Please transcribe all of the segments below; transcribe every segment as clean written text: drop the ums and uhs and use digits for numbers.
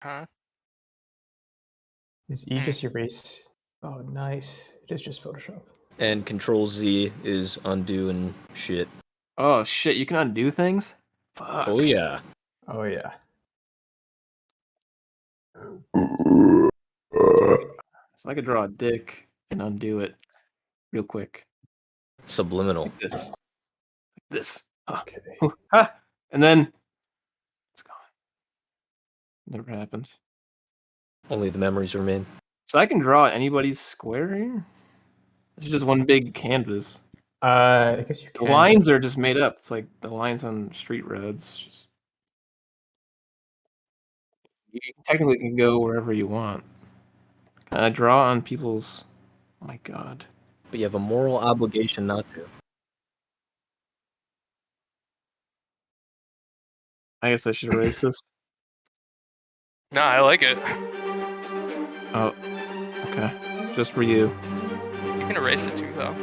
Huh? Is E just erase? Oh, nice. It is just Photoshop. And Control Z is undo and shit. Oh shit, you can undo things? Fuck. Oh yeah. Oh yeah. So I could draw a dick and undo it real quick. Subliminal. Like this. Like this. Okay. Ha! And then it's gone. Never happens. Only the memories remain. So I can draw anybody's square here? It's just one big canvas. I guess you The can. lines are just made up. It's like the lines on street roads. Just... You technically can go wherever you want. Can I draw on people's... Oh my god. But you have a moral obligation not to. I guess I should erase this. No, I like it. Oh. Okay. Just for you. You can erase it too, though.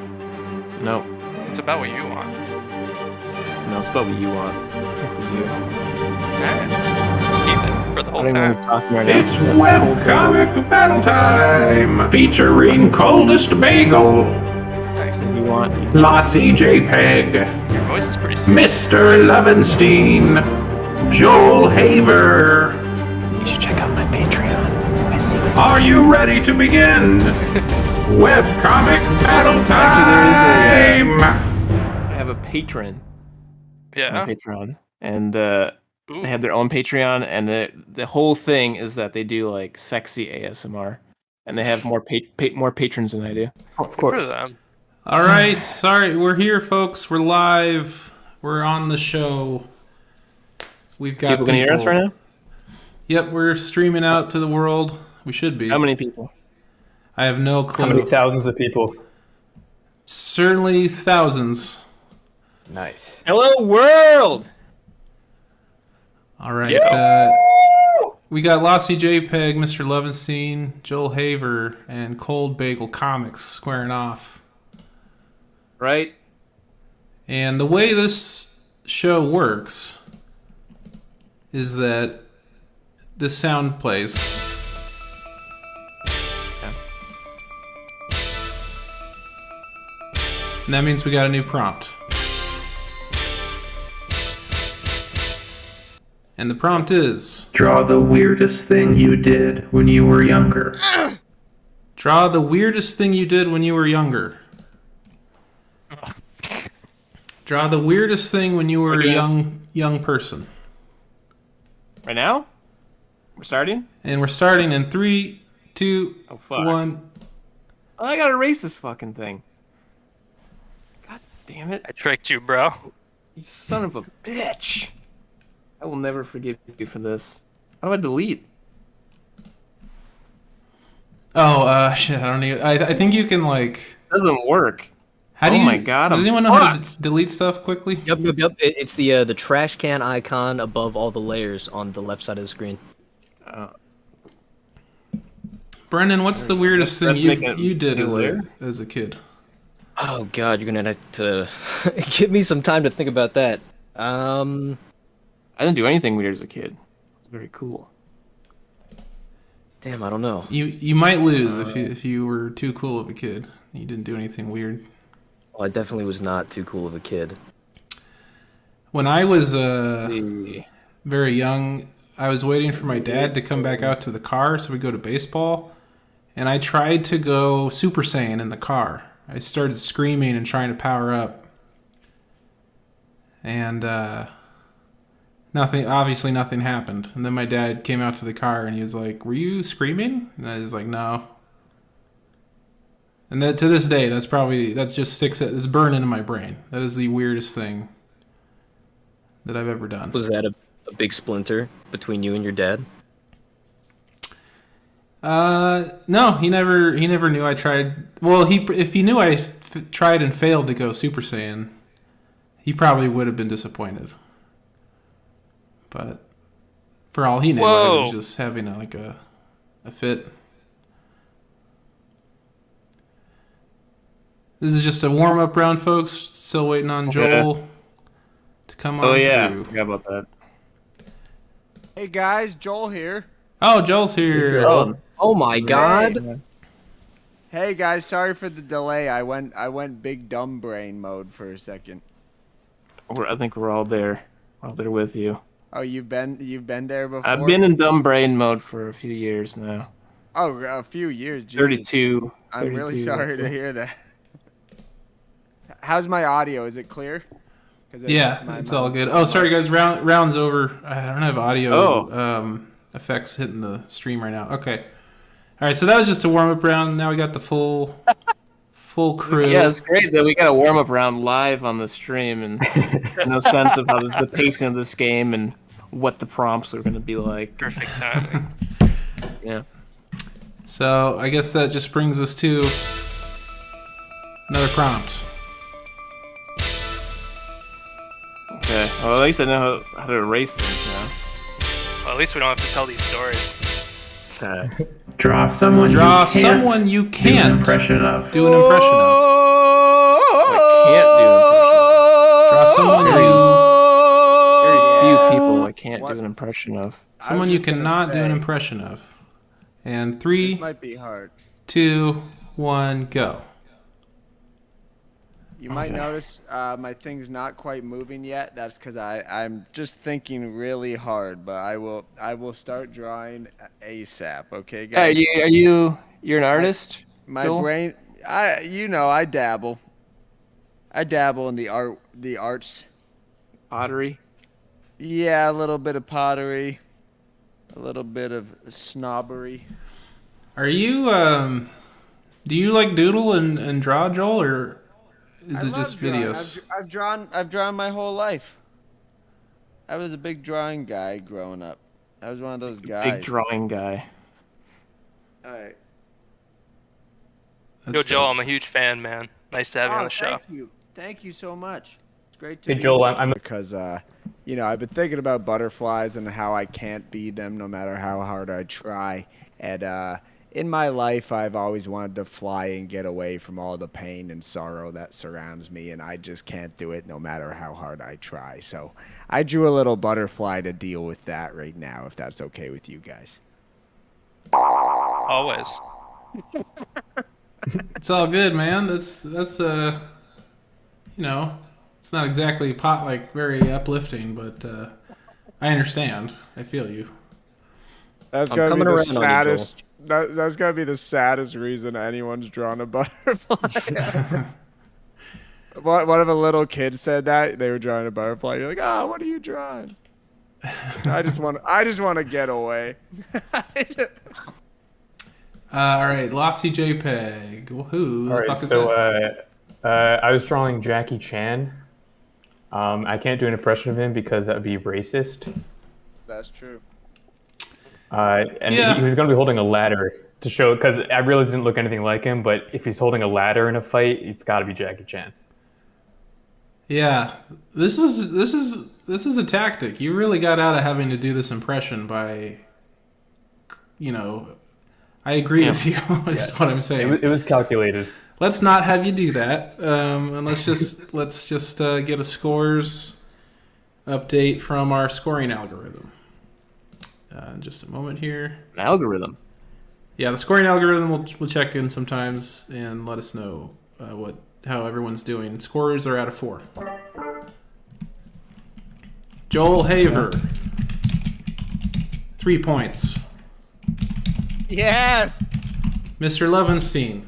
No. It's about what you want. No, it's about what you want. Good for you. Alright. Keep it for the I whole don't even know who's time. talking right now. It's webcomic battle time, featuring Coldest Bagel, Nice. If you want, you Lossy JPEG, Your voice is pretty sick. Mr. Levenstein, Joel Haver. You should check out my Patreon. My secret. Are you ready to begin? Webcomic battle time! I have a patron. Yeah. On Patreon, and they have their own Patreon, and the whole thing is that they do like sexy ASMR, and they have more more patrons than I do. Of For course. them. All right, sorry, we're here, folks. We're live. We're on the show. We've got People can hear us right now. Yep, we're streaming out to the world. We should be. How many people? I have no clue. How many thousands of people? Certainly thousands. Nice. Hello world. All right. We got Lossy JPEG, Mr. Levenstein, Joel Haver, and Cold Bagel Comics squaring off. Right. And the way this show works is that this sound plays. And that means we got a new prompt. And the prompt is... Draw the weirdest thing you did when you were younger. Draw the weirdest thing you did when you were younger. Draw the weirdest thing when you were a young person. Right now? We're starting? And we're starting in 3, 2, Oh, fuck. 1. Oh, I gotta erase this fucking thing. God damn it. I tricked you, bro. You son of a bitch. I will never forgive you for this. How do I delete? Oh, shit, I don't even... I think you can, like... It doesn't work. How do Oh you... my God, Does I'm anyone know how fucked. to delete stuff quickly? Yep. It's the trash can icon above all the layers on the left side of the screen. Brendan, what's the weirdest thing Let's make it you did new as a kid? Oh god, you're gonna have to give me some time to think about that. I didn't do anything weird as a kid. It was very cool. Damn, I don't know. You might lose if you were too cool of a kid. You didn't do anything weird. Well, I definitely was not too cool of a kid. When I was very young, I was waiting for my dad to come back out to the car so we go to baseball, and I tried to go Super Saiyan in the car. I started screaming and trying to power up, and obviously nothing happened. And then my dad came out to the car and he was like, "Were you screaming?" And I was like, "No." And that, to this day, that's just sticks. It's burned into my brain. That is the weirdest thing that I've ever done. Was that a big splinter between you and your dad? No, he never knew I tried. Well, if he knew I tried and failed to go Super Saiyan, he probably would have been disappointed. But for all he knew, I was just having a fit. This is just a warm-up round, folks. Still waiting on Joel to come on Oh yeah, through. forgot about that. Hey guys, Joel here. Oh, Joel's here. Oh my God. Hey guys, sorry for the delay. I went big dumb brain mode for a second. I think we're all there. We're all there with you. Oh, you've been there before? I've been in dumb brain mode for a few years now. Oh, a few years. Jesus. 32. I'm really 32, sorry to hear that. How's my audio? Is it clear? Yeah, it's all good. Oh, sorry guys, round's over. I don't have audio effects hitting the stream right now. Okay. All right, so that was just a warm-up round. Now we got the full crew. Yeah, it's great that we got a warm-up round live on the stream and no sense of how the pacing of this game and what the prompts are going to be like. Perfect timing. Yeah. So I guess that just brings us to another prompt. Okay. Well, at least I know how to erase things now. Well, at least we don't have to tell these stories. Okay. Draw someone you can't do an impression of. Do an impression of. I can't do an impression of. Draw someone Very few people I can't do an impression of. Someone you cannot do an impression of. And 3, This might be hard. 2, 1, go. You might notice my thing's not quite moving yet. That's because I'm just thinking really hard. But I will start drawing ASAP. Okay, guys. Hey, you're an artist? My Joel? brain. I dabble. I dabble in the arts. Pottery? Yeah, a little bit of pottery, a little bit of snobbery. Are you do you like doodle and draw, Joel, or is it just videos? I've drawn my whole life. I was a big drawing guy growing up. I was one of those guys. Big drawing guy. All right. Yo, Joel, I'm a huge fan, man. Nice to have you on the show. Thank you so much. It's great to Hey, Joel, I'm because I've been thinking about butterflies and how I can't beat them no matter how hard I try. And in my life, I've always wanted to fly and get away from all the pain and sorrow that surrounds me, and I just can't do it no matter how hard I try. So I drew a little butterfly to deal with that right now, if that's okay with you guys. Always. It's all good, man. That's it's not exactly very uplifting, but I understand. I feel you. That's I'm gotta coming be the around on you, saddest. That's gotta be the saddest reason anyone's drawn a butterfly. What if a little kid said that they were drawing a butterfly? You're like, what are you drawing? I just want to get away. All right, Lossy JPEG. Who? all right. So I was drawing Jackie Chan. I can't do an impression of him because that would be racist. That's true. He was going to be holding a ladder to show, because I really didn't look anything like him. But if he's holding a ladder in a fight, it's got to be Jackie Chan. Yeah, this is a tactic. You really got out of having to do this impression by, I agree with you. Is what I'm saying. It was calculated. Let's not have you do that, and let's just get a scores update from our scoring algorithm. Just a moment here. An algorithm? Yeah, the scoring algorithm will check in sometimes and let us know how everyone's doing. Scores are out of 4. Joel Haver, 3 points. Yes. Mr. Levenstein,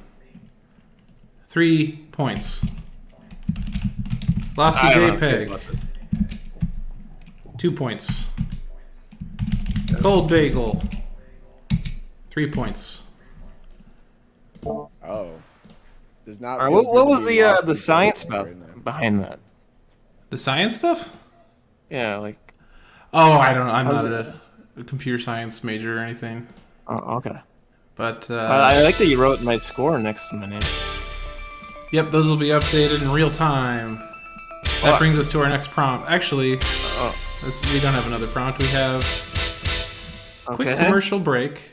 3 points. Lossy JPEG, 2 points. Cold Bagel, 3 points. Oh. Does not. All right, feel what good was to be lost the in science right now. behind that? The science stuff? Yeah, like. Oh, I don't know. I'm not a computer science major or anything. Oh, okay. But I like that you wrote my score next to my name. Yep, those will be updated in real time. That brings us to our next prompt. Actually, we don't have another prompt. We have a quick commercial break.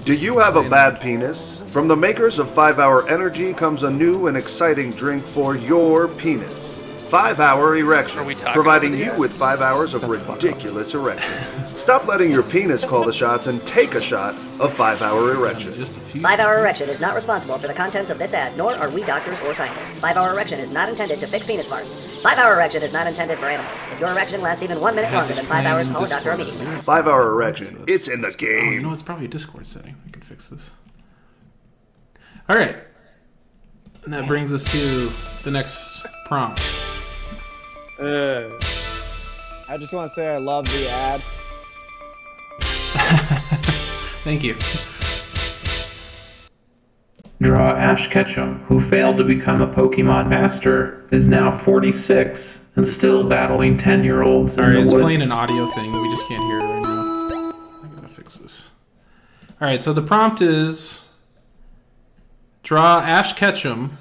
Do you have a bad penis? From the makers of 5 Hour Energy comes a new and exciting drink for your penis. 5-hour erection, Are we talking providing over the you air? with 5 hours of ridiculous erection. Stop letting your penis call the shots and take a shot of 5-hour erection. Just a few. 5-hour erection is not responsible for the contents of this ad, nor are we doctors or scientists. 5-hour erection is not intended to fix penis farts. 5-hour erection is not intended for animals. If your erection lasts even 1 minute longer than 5 hours, call a doctor immediately. 5-hour erection. It's in the Oh, you game. know, it's probably a Discord setting. I can fix this. All right. And that brings us to the next prompt. I just want to say I love the ad. Thank you. Draw Ash Ketchum, who failed to become a Pokemon Master, is now 46 and still battling 10-year-olds in All right, the it's woods. playing an audio thing. We just can't hear it right now. I gotta fix this. All right, so the prompt is draw Ash Ketchum,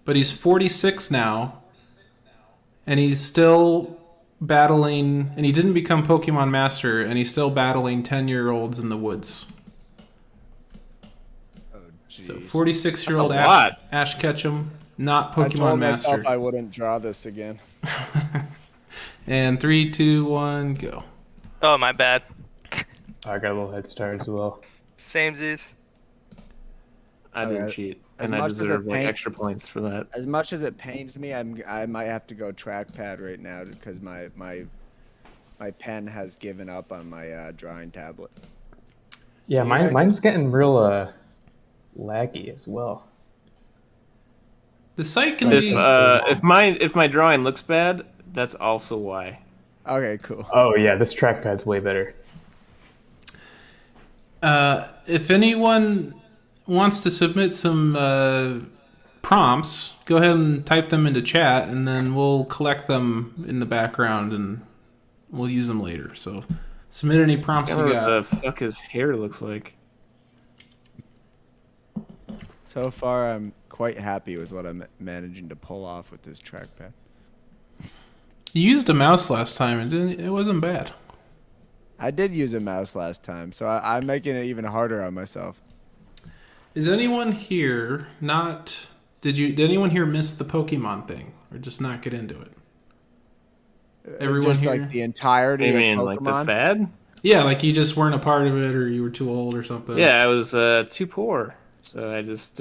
but he's 46 now, and he's still battling, and he didn't become Pokemon Master, and he's still battling 10-year-olds in the woods. So 46-year-old That's a lot. Ash Ketchum, not I Pokemon told Master. myself I wouldn't draw this again. And 3, 2, 1, go. Oh, my bad. I got a little head start as well. Samesies. I didn't Okay. cheat, As and I much as deserve it like pain- extra points for that. As much as it pains me, I might have to go trackpad right now because my pen has given up on my drawing tablet. Yeah, mine's getting real laggy as well. The site can If be... if my drawing looks bad, that's also why. Okay, cool. Oh yeah, this trackpad's way better. If anyone wants to submit some prompts, go ahead and type them into chat, and then we'll collect them in the background, and we'll use them later. So submit any prompts I you don't know got. what the fuck his hair looks like. So far, I'm quite happy with what I'm managing to pull off with this trackpad. You used a mouse last time, and it wasn't bad. I did use a mouse last time, so I'm making it even harder on myself. Is anyone here not... Did anyone here miss the Pokemon thing, or just not get into it? Everyone Just here? like the entirety You of mean Pokemon. like the fad? Yeah, like you just weren't a part of it, or you were too old or something. Yeah, I was too poor, so I just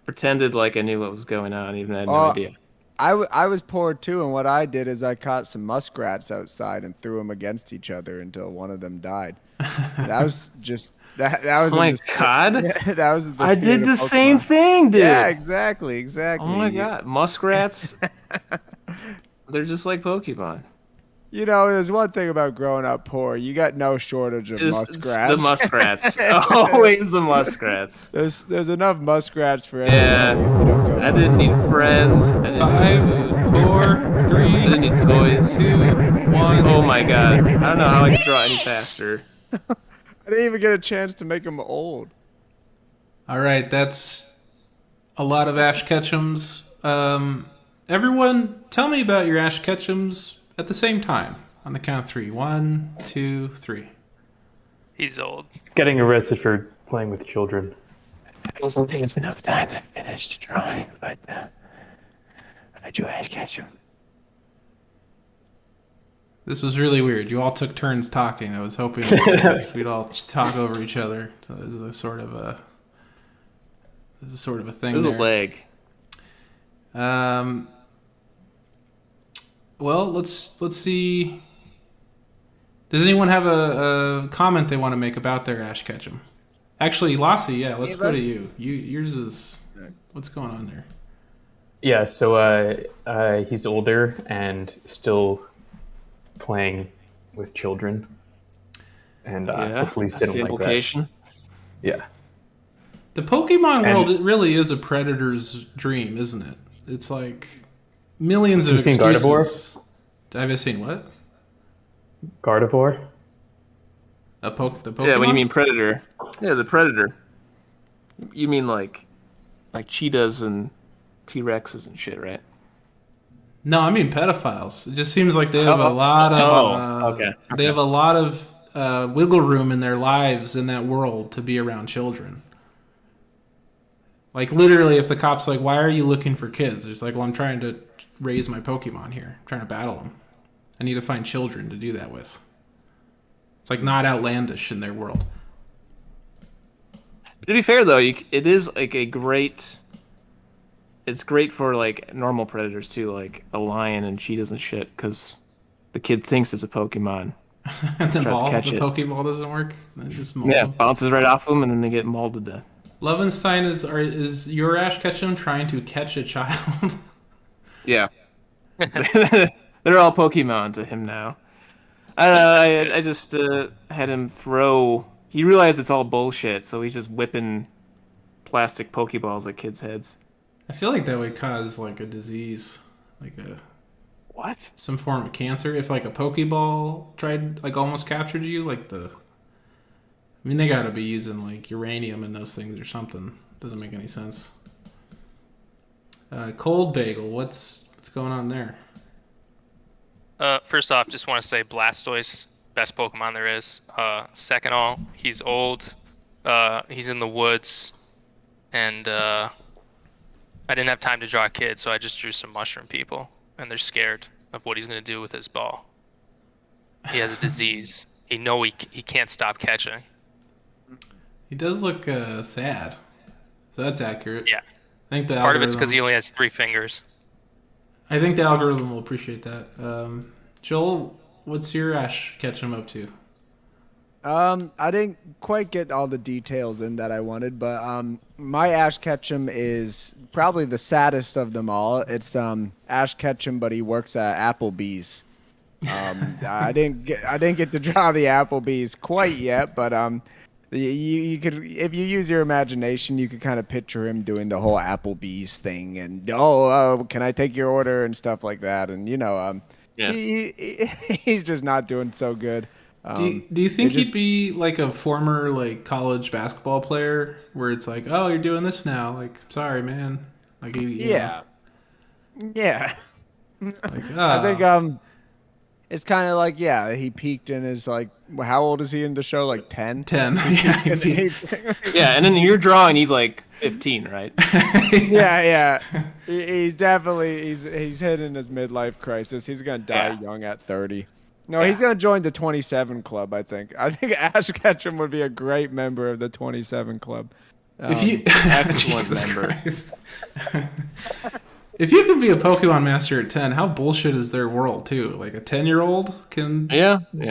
pretended like I knew what was going on, even though I had no idea. I was poor too, and what I did is I caught some muskrats outside and threw them against each other until one of them died. That was just that was. Oh my in the- god! that was. The I spirit did of the same Pokemon. thing, dude. Yeah, exactly. Oh my god, muskrats! They're just like Pokemon. You know, there's one thing about growing up poor. You got no shortage of It's muskrats. the muskrats. Always the muskrats. There's enough muskrats for Yeah. everyone. You don't go- I didn't need friends. I 5, 4, 3, didn't need toys. 2, 1. Oh my god. I don't know how I can draw any faster. I didn't even get a chance to make them old. All right, that's a lot of Ash Ketchums. Everyone, tell me about your Ash Ketchums at the same time. On the count of 3. 1, 2, 3. He's old. It's getting arrested for playing with children. I don't think it's enough time to finish drawing, but I drew Ash Ketchum. This was really weird. You all took turns talking. I was hoping we'd all talk over each other. So this is a sort of a thing. There's a there. leg. Well, let's see. Does anyone have a comment they want to make about their Ash Ketchum? Actually, Lassie, yeah, let's go to you. Yours is... What's going on there? Yeah, so he's older and still playing with children, and the police that's didn't the like implication. that. Yeah, The Pokemon world, it really is a predator's dream, isn't it? It's like millions of Have you seen excuses. Have you seen what? Gardevoir. The Pokemon? Yeah, when you mean predator. Yeah, the predator. You mean like cheetahs and T-Rexes and shit, right? No, I mean pedophiles. It just seems like they have a lot of... okay. They have a lot of wiggle room in their lives in that world to be around children. Like, literally, if the cop's like, why are you looking for kids? It's like, well, I'm trying to raise my Pokemon here. I'm trying to battle them. I need to find children to do that with. It's like not outlandish in their world. To be fair though, it is like a great. It's great for like normal predators too, like a lion and cheetahs and shit, because the kid thinks it's a Pokemon. And the catch it. Pokeball doesn't work. They just mold Yeah, them. bounces right off them and then they get mauled to death. Lovenstein is your Ash Ketchum trying to catch a child? Yeah. They're all Pokemon to him now. I don't know, I just had him throw... He realized it's all bullshit, so he's just whipping plastic Pokeballs at kids' heads. I feel like that would cause like a disease, like a What? some form of cancer. If like a Pokeball tried like almost captured you, like the... I mean, they gotta be using like uranium in those things or something. Doesn't make any sense. Cold Bagel, what's going on there? First off, just want to say Blastoise, best Pokemon there is. Second all, he's old. He's in the woods, and I didn't have time to draw a kid, so I just drew some mushroom people, and they're scared of what he's gonna do with his ball. He has a disease. He can't stop catching. He does look sad. So that's accurate. Yeah. I think the Part of it's algorithm- because he only has 3 fingers. I think the algorithm will appreciate that. Joel, what's your Ash Ketchum up to? I didn't quite get all the details in that I wanted, but my Ash Ketchum is probably the saddest of them all. It's Ash Ketchum, but he works at Applebee's. I didn't get to draw the Applebee's quite yet, but you could, if you use your imagination, you could kind of picture him doing the whole Applebee's thing and can I take your order and stuff like that, and Yeah. he's just not doing so good. Do you think he'd be like a former like college basketball player where it's like, oh, you're doing this now? Like, sorry, man. Like, Yeah. Like, I think it's kind of like, yeah, he peaked in his like, how old is he in the show? Like 10? 10. Yeah. Yeah, and then you're drawing, he's like 15, right? yeah. He's definitely he's hitting his midlife crisis. He's gonna die young at 30. No, he's gonna join the 27 club. I think Ash Ketchum would be a great member of the 27 club. If you, excellent Jesus member. Christ. If you could be a Pokemon master at 10, how bullshit is their world too? Like a 10-year-old can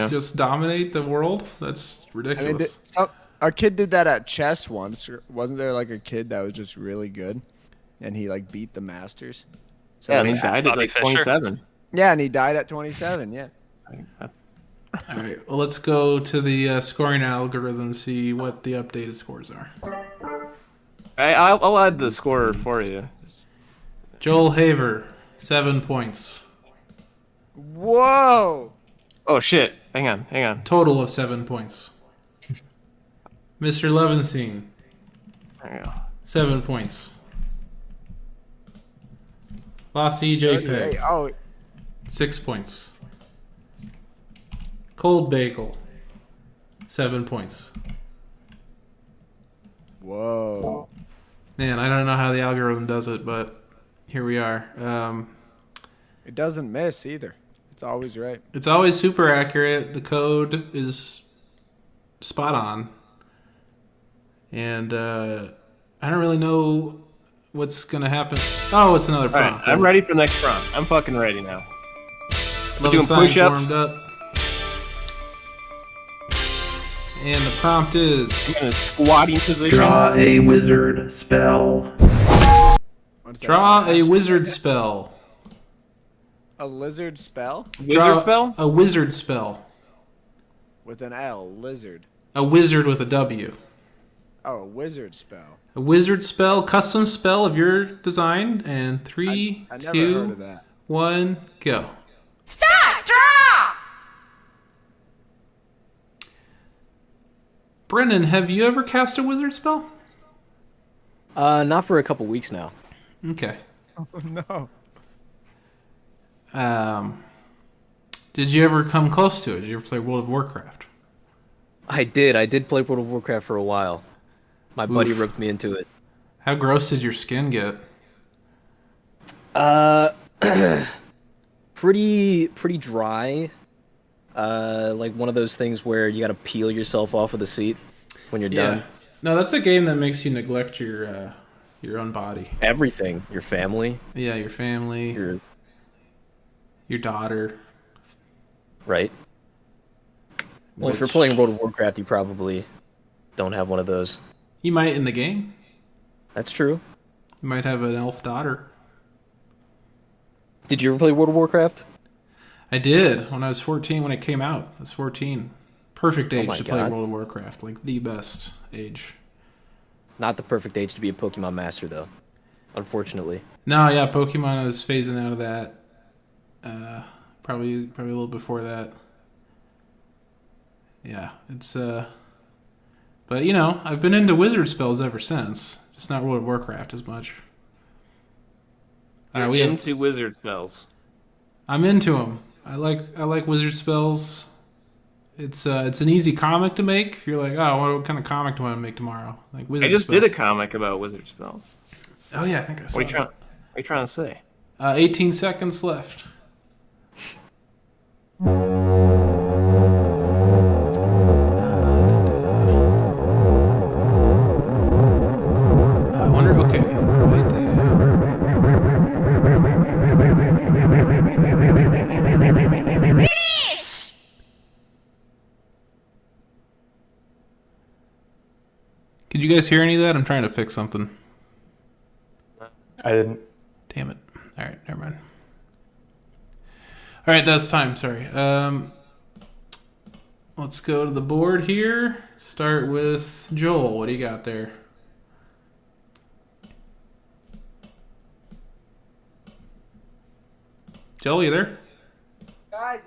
just dominate the world? That's ridiculous. I mean, a kid did that at chess once. Wasn't there like a kid that was just really good, and he like beat the masters? So, Yeah, and he died at like 27. Yeah, and he died at 27. Yeah. All right, well, let's go to the scoring algorithm, see what the updated scores are. I'll add the score for you. Joel Haver, 7 points. Whoa! Oh shit! Hang on. Total of 7 points. Mr. Levenstein, There you go. 7 points. Lassie JPEG, Oh, 6 points. Cold Bagel, 7 points. whoa! Man, I don't know how the algorithm does it, but here we are. It doesn't miss either. It's always right. It's always super accurate. The code is spot on. And I don't really know what's going to happen. Oh, it's another All right, prompt. I'm ready for the next prompt. I'm fucking ready now. We're doing Levenstein's push-ups. warmed up. And the prompt is... I'm in a squatting position. Draw a wizard spell. Draw a wizard spell. A lizard spell Wizard spell? A wizard spell. with an L. Lizard. A wizard with a W. Oh, a wizard spell. A wizard spell, custom spell of your design. And 3, I never 2, heard of that. 1, go. Start! Draw! Brennan, have you ever cast a wizard spell? Not for a couple weeks now. Okay. Oh, no. Did you ever come close to it? Did you ever play World of Warcraft? I did play World of Warcraft for a while. My buddy Oof. roped me into it. How gross did your skin get? Pretty dry. Like one of those things where you got to peel yourself off of the seat when you're done. No, that's a game that makes you neglect your own body. Everything. Your family. Yeah, your family. Your daughter. Right. Well, if you're playing World of Warcraft, you probably don't have one of those. You might in the game. That's true. You might have an elf daughter. Did you ever play World of Warcraft? I did when I was 14. When it came out, I was 14. Perfect age to play God. World of Warcraft. Like the best age. Not the perfect age to be a Pokemon master, though. Unfortunately. No, yeah, Pokemon was phasing out of that. Probably a little before that. Yeah, it's but you know, I've been into wizard spells ever since. Just not World of Warcraft as much. You're into wizard spells. I'm into them. I like wizard spells. It's an easy comic to make. If you're like, oh, what kind of comic do I want to make tomorrow? Like wizard. I just did a comic about wizard spells. Oh yeah, I think I saw. What are you trying to say? 18 seconds left. I wonder. Okay. Finish! Could you guys hear any of that? I'm trying to fix something. I didn't. Damn it. All right, never mind. All right, that's time. Sorry. Let's go to the board here. Start with Joel. What do you got there? Joel, you there? Guys.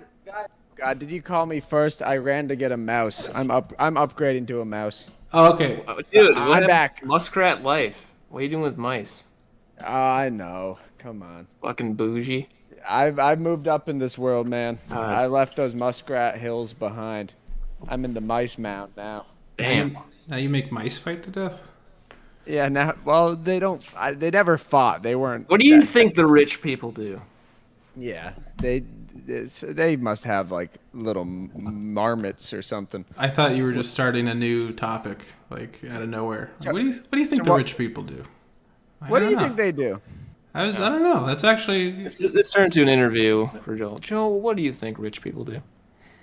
God, did you call me first? I ran to get a mouse. I'm upgrading to a mouse. Oh, okay. Dude, I'm back. Muskrat life. What are you doing with mice? I know. Come on. Fucking bougie. I've moved up in this world, man. I left those muskrat hills behind. I'm in the mice mound now. Damn. Now you make mice fight to death? Yeah, now, well, they don't. They never fought. They weren't. What do you think the rich people do? Yeah, they must have like little marmots or something. I thought you were just starting a new topic, like out of nowhere. What do you think the rich people do? What do you think they do? I don't know. That's actually. This turned to an interview for Joel. Joel, what do you think rich people do?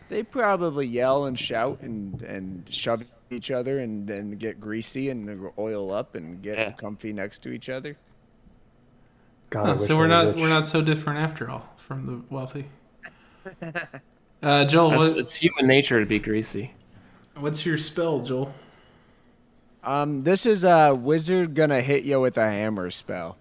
They probably yell and shout and shove each other and then get greasy and oil up and get comfy next to each other. God, So we're not so different after all from the wealthy. Joel, It's human nature to be greasy. What's your spell, Joel? This is a wizard gonna hit you with a hammer spell.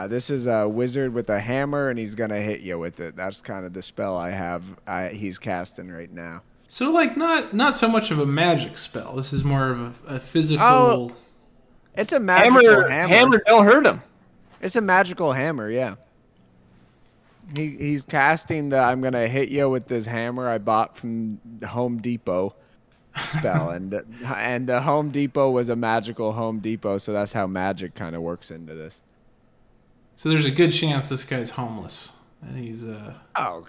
This is a wizard with a hammer, and he's gonna hit you with it. That's kind of the spell I have. He's casting right now. So, like, not so much of a magic spell. This is more of a physical. Oh, it's a magical hammer. Hammer don't hurt him. It's a magical hammer, yeah. He's casting the I'm gonna hit you with this hammer I bought from Home Depot spell, and the Home Depot was a magical Home Depot, so that's how magic kind of works into this. So there's a good chance this guy's homeless, and he's Oh,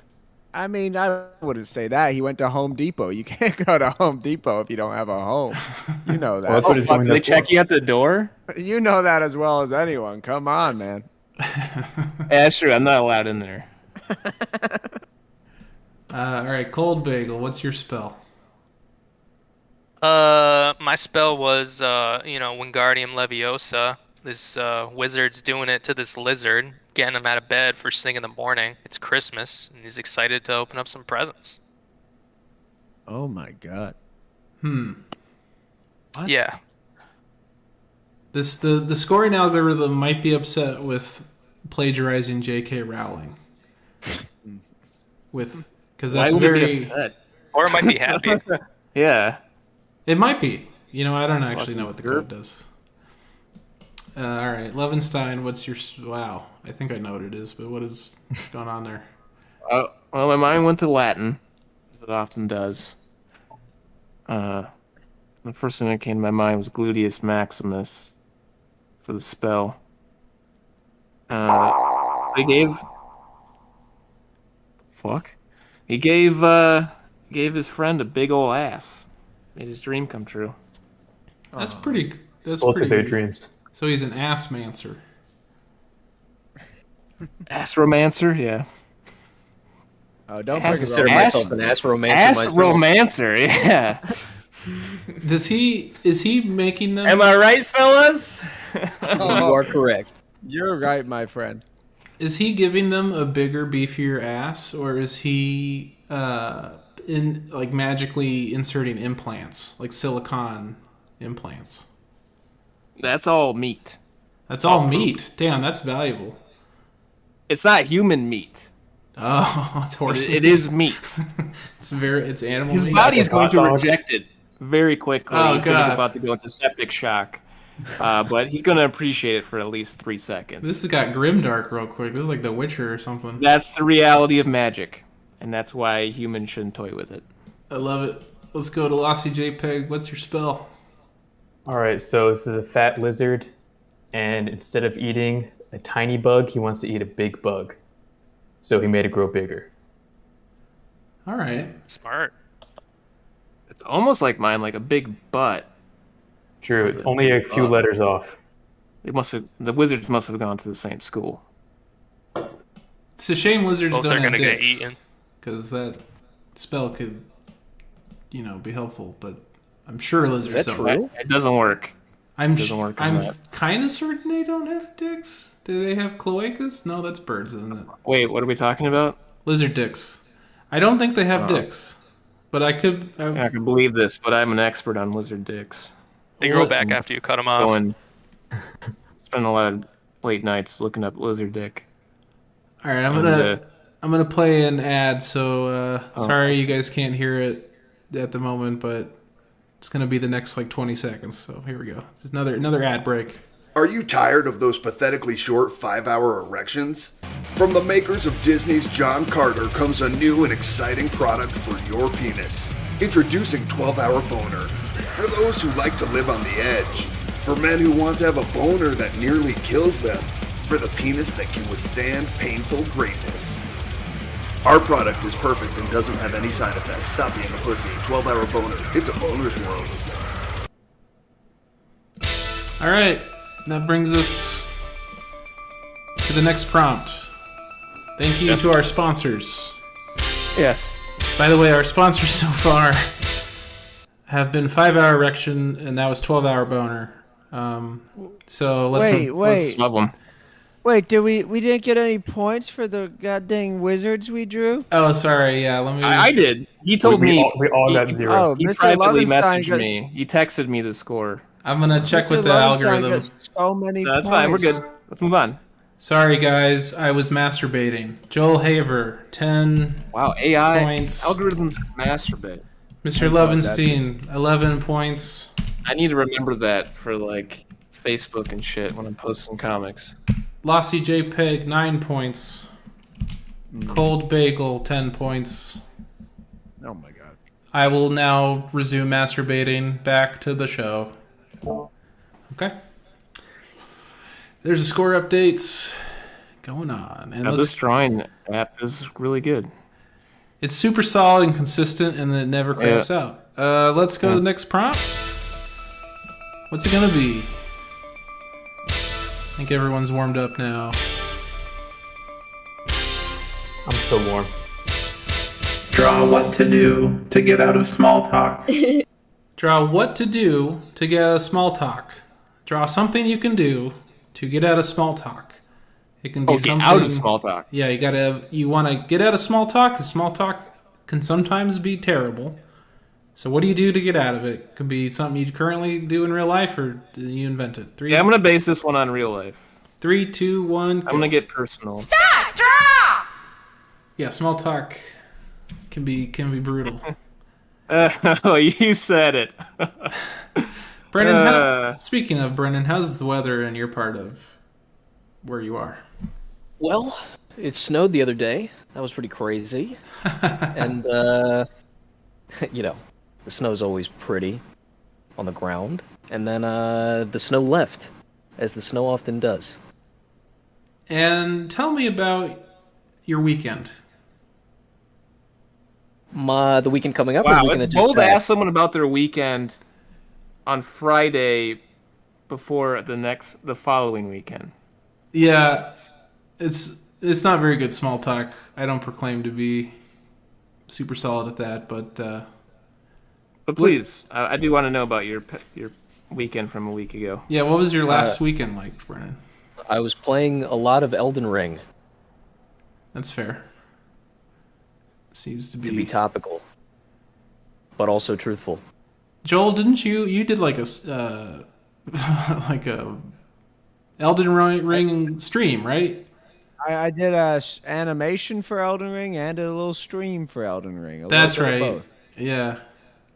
I mean, I wouldn't say that. He went to Home Depot. You can't go to Home Depot if you don't have a home. You know that. Well, that's what he's going They check you at the door? You know that as well as anyone. Come on, man. Yeah, that's true. I'm not allowed in there. all right. Cold Bagel, what's your spell? My spell was, Wingardium Leviosa. This wizard's doing it to this lizard, getting him out of bed first thing in the morning. It's Christmas, and he's excited to open up some presents. Oh my god. What? Yeah. The scoring algorithm might be upset with plagiarizing J.K. Rowling. Because that's Why would very. it be upset? Or it might be happy. Yeah. It might be. I don't actually know what the code does. All right, Levenstein, what's your... Wow, I think I know what it is, but what is going on there? Well, my mind went to Latin, as it often does. The first thing that came to my mind was Gluteus Maximus for the spell. They gave fuck? He gave his friend a big ol' ass. Made his dream come true. That's pretty. That's Both pretty of their good. dreams. So he's an ass-mancer. Ass-romancer, yeah. Oh, don't I forget consider about myself an ass romancer myself. Ass-romancer, yeah. Is he making them? Am I right, fellas? You are correct. You're right, my friend. Is he giving them a bigger, beefier ass, or is he magically inserting implants, like silicone implants? That's all meat. That's all meat. Damn, that's valuable. It's not human meat. Oh, it's horse. It is meat. It's animal His meat. body's going to Hot dogs. reject it very quickly. Oh, He's gonna God. be about to go into septic shock. But he's going to appreciate it for at least 3 seconds. This has got grimdark real quick. This is like The Witcher or something. That's the reality of magic. And that's why humans shouldn't toy with it. I love it. Let's go to Lossy JPEG. What's your spell? All right, so this is a fat lizard, and instead of eating a tiny bug, he wants to eat a big bug. So he made it grow bigger. All right. Smart. It's almost like mine, like a big butt. True, it's only a few letters off. The wizards must have gone to the same school. It's a shame lizards Both don't are have gonna get dicks, eaten. because that spell could, be helpful. But I'm sure lizards Is that don't. true? It doesn't work. I'm Doesn't work on that. kind of certain they don't have dicks. Do they have cloacas? No, that's birds, isn't it? Wait, what are we talking about? Lizard dicks. I don't think they have Oh. dicks, but I could. I can believe this, but I'm an expert on lizard dicks. They grow What? back after you cut them off. Going, spend a lot of late nights looking up lizard dick. All right, And, I'm gonna play an ad. So Oh. sorry you guys can't hear it at the moment, but it's gonna be the next like 20 seconds. So here we go. Just another ad break. Are you tired of those pathetically short 5-hour erections? From the makers of Disney's John Carter comes a new and exciting product for your penis. Introducing 12-Hour Boner. For those who like to live on the edge. For men who want to have a boner that nearly kills them. For the penis that can withstand painful greatness. Our product is perfect and doesn't have any side effects. Stop being a pussy. 12-Hour Boner. It's a boner's world. All right, that brings us to the next prompt. Thank you to our sponsors. Yes. By the way, our sponsors so far have been 5-Hour Erection, and that was 12-Hour Boner. So let's Wait. Love them. Wait, we didn't get any points for the goddamn wizards we drew? Oh, sorry. Yeah, let me. I did. He told me. We all got zero. Oh, He Mr. privately Lovenstein messaged got- me. He texted me the score. I'm gonna check Mr. with the Lovenstein algorithm. got so many No, that's points. fine. We're good. Let's move on. Sorry, guys. I was masturbating. Joel Haver, 10 Wow, AI points. algorithms masturbate. Mr. Levenstein, 11 points. I need to remember that for like Facebook and shit when I'm posting comics. Lossy JPEG, 9 points. Cold Bagel, 10 points. Oh my god. I will now resume masturbating. Back to the show. Okay. There's a score updates going on. And Now, let's- this drawing app is really good. it's super solid and consistent, and it never cramps out. Let's go to the next prompt. What's it gonna be? I think everyone's warmed up now. I'm so warm. Draw what to do to get out of small talk. Draw what to do to get out of small talk. Draw something you can do to get out of small talk. It can be Get something out of small talk. Yeah, you want to get out of small talk, because small talk can sometimes be terrible. So what do you do to get out of it? Could be something you currently do in real life, or do you invent it? Yeah, I'm gonna base this one on real life. 3, 2, 1. I'm gonna get personal. Stop! Draw! Yeah, small talk can be brutal. Oh, you said it. Brennan, speaking of Brennan, how's the weather in your part of where you are? Well, it snowed the other day. That was pretty crazy. And, the snow's always pretty on the ground. And then the snow left, as the snow often does. And tell me about your weekend. the weekend coming up. Or Wow, the weekend it's that just bold to passed? ask someone about their weekend on Friday before the following weekend. Yeah, it's not very good small talk. I don't proclaim to be super solid at that, but please, I do want to know about your weekend from a week ago. yeah, what was your last weekend like, Brennan? I was playing a lot of Elden Ring. That's fair. Seems to be topical, but also truthful. Joel, didn't you did like a like a Elden Ring stream, right? I did a animation for Elden Ring and a little stream for Elden Ring. That's little bit of right. both. Yeah,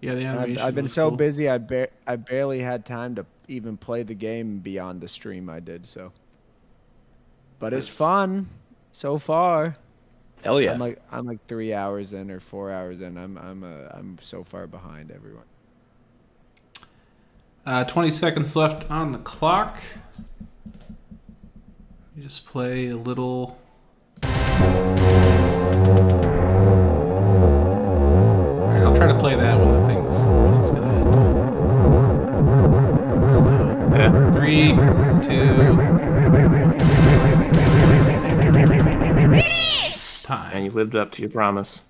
the animation. I've been was so cool. busy, I barely had time to even play the game beyond the stream I did. So, but it's fun so far. Hell yeah! I'm like 3 hours in or 4 hours in. I'm so far behind everyone. 20 seconds left on the clock. You just play a little. Alright, I'll try to play that when it's gonna end. So, 3, 2. Time. And you lived up to your promise.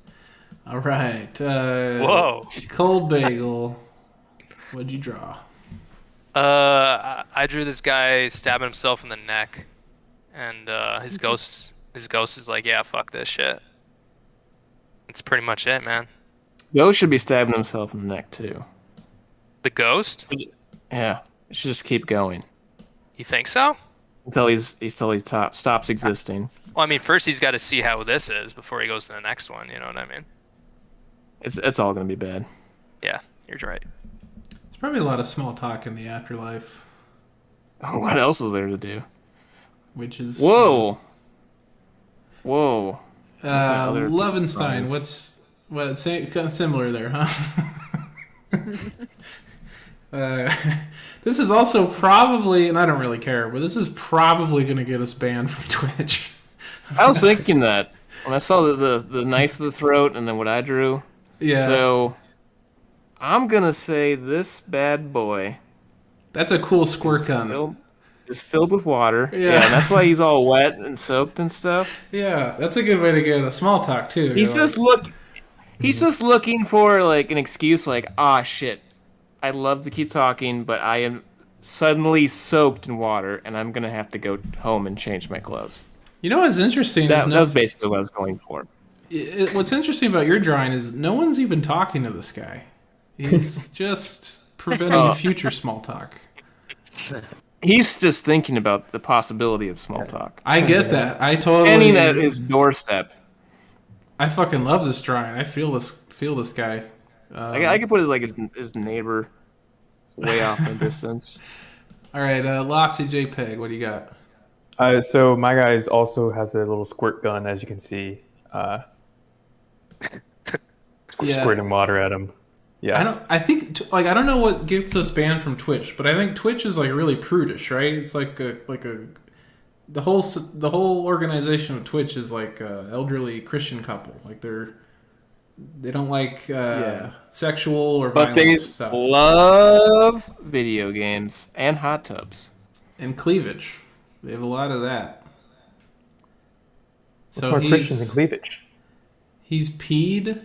All right. Whoa. Cold bagel. What'd you draw? I drew this guy stabbing himself in the neck, and his ghost is like, yeah, fuck this shit. That's pretty much it, man. Ghost should be stabbing himself in the neck too. The ghost? Yeah, it should just keep going You think so? until he stops existing. Well, I mean, first he's got to see how this is before he goes to the next one. You know what I mean? It's all gonna be bad. Yeah, you're right. There's probably a lot of small talk in the afterlife. What else is there to do? Which is whoa. Levenstein. Kind of similar there, huh? This is also probably, and I don't really care, but this is probably going to get us banned from Twitch. I was thinking that when I saw the knife to the throat and then what I drew. Yeah. So I'm gonna say this bad boy. That's a cool squirt gun. Is filled with water. Yeah. And that's why he's all wet and soaked and stuff. Yeah, that's a good way to get a small talk too. He's just looking for like an excuse, like, shit, I'd love to keep talking, but I am suddenly soaked in water, and I'm gonna have to go home and change my clothes. You know what's interesting? That was basically what I was going for. What's interesting about your drawing is no one's even talking to this guy. He's just preventing future small talk. He's just thinking about the possibility of small talk. I get that. I totally. Standing at his doorstep. I fucking love this drawing. I feel this guy. I could put his neighbor way off in the distance. All right, Lossy JPEG, what do you got? So my guy also has a little squirt gun, as you can see. Squirting water at him. Yeah. I don't know what gets us banned from Twitch, but I think Twitch is like really prudish, right? It's the whole organization of Twitch is like a elderly Christian couple. Like they don't like sexual or violent stuff. But they love video games and hot tubs and cleavage. They have a lot of that. What's more Christian than cleavage? He's peed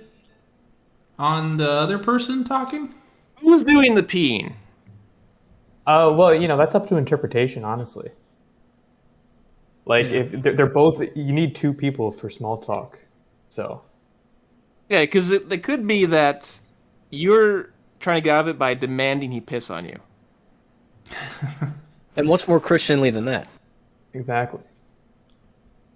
on the other person talking? Who's doing the peeing? Well, that's up to interpretation, honestly. Like, if they're both, you need two people for small talk. So. Yeah, because it could be that you're trying to get out of it by demanding he piss on you. And what's more Christianly than that? Exactly.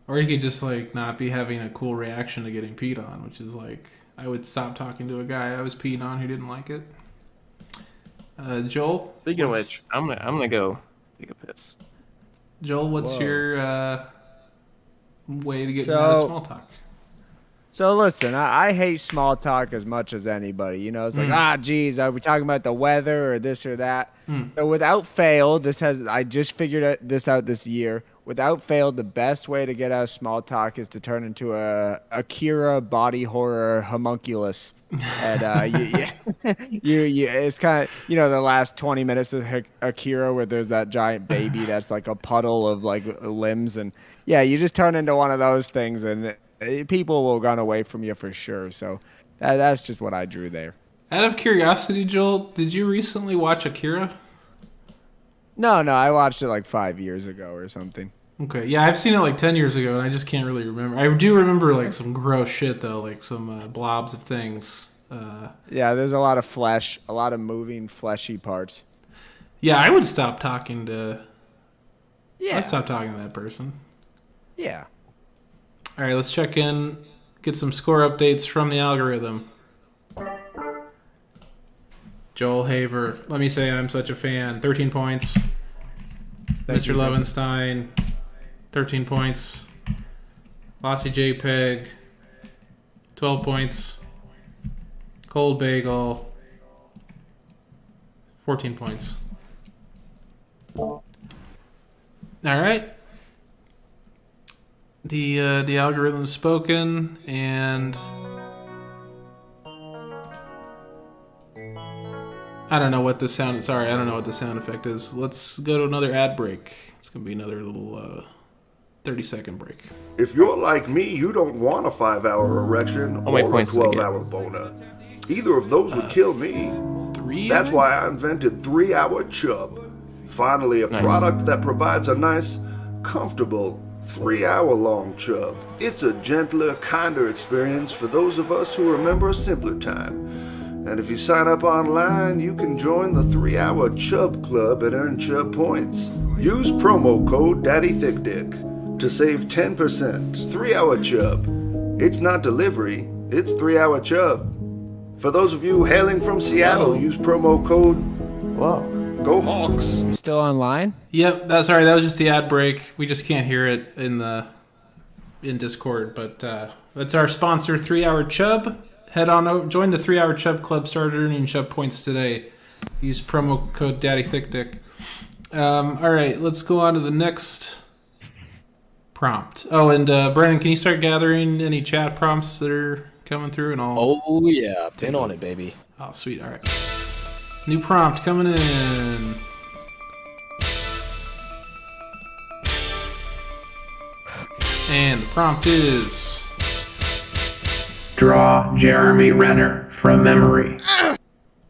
Or you could just like not be having a cool reaction to getting peed on, which is like I would stop talking to a guy I was peeing on who didn't like it. Joel. Speaking of which, I'm gonna go take a piss. Joel, what's your way to get out of small talk? So listen, I hate small talk as much as anybody. It's like, geez, are we talking about the weather or this or that? So without fail, I just figured this out this year. without fail, the best way to get out of small talk is to turn into a Akira body horror homunculus. And it's kind of, the last 20 minutes of Akira where there's that giant baby that's like a puddle of like limbs, and you just turn into one of those things, and people will run away from you for sure. So that's just what I drew there. Out of curiosity, Joel, did you recently watch Akira? No, I watched it like 5 years ago or something. Okay, yeah, I've seen it like 10 years ago, and I just can't really remember. I do remember like some gross shit though, like some blobs of things. Yeah, there's a lot of flesh, a lot of moving fleshy parts. Yeah, I would stop talking to. Yeah, I'd stop talking to that person. Yeah. All right, let's check in, get some score updates from the algorithm. Joel Haver, let me say I'm such a fan. 13 points. Mr. Levenstein, 13 points. Lassie JPEG, 12 points. Cold Bagel, 14 points. All right. The algorithm's spoken, and I don't know what the sound. Sorry, I don't know what the sound effect is. Let's go to another ad break. It's gonna be another little 30-second break. If you're like me, you don't want a 5-hour erection or a 12-hour boner. Either of those would kill me. That's why I invented 3-Hour Chub. Finally, a product that provides a nice, comfortable 3-hour-long chub. It's a gentler, kinder experience for those of us who remember a simpler time. And if you sign up online, you can join the 3-Hour Chub Club and earn Chub points. Use promo code DaddyThickDick to save 10%. 3-Hour Chub. It's not delivery, it's 3-Hour Chub. For those of you hailing from Seattle, use promo code Go Hawks. You still online? Yep, that was just the ad break. We just can't hear it in Discord, but that's our sponsor, 3-Hour Chub. Head on over, join the 3-Hour Chub Club, start earning Chub points today. Use promo code DaddyThickDick. All right, let's go on to the next prompt. Oh, and Brandon, can you start gathering any chat prompts that are coming through and all? Oh yeah, pin on it, baby. Oh, sweet. All right. New prompt coming in. And the prompt is... Draw Jeremy Renner from memory.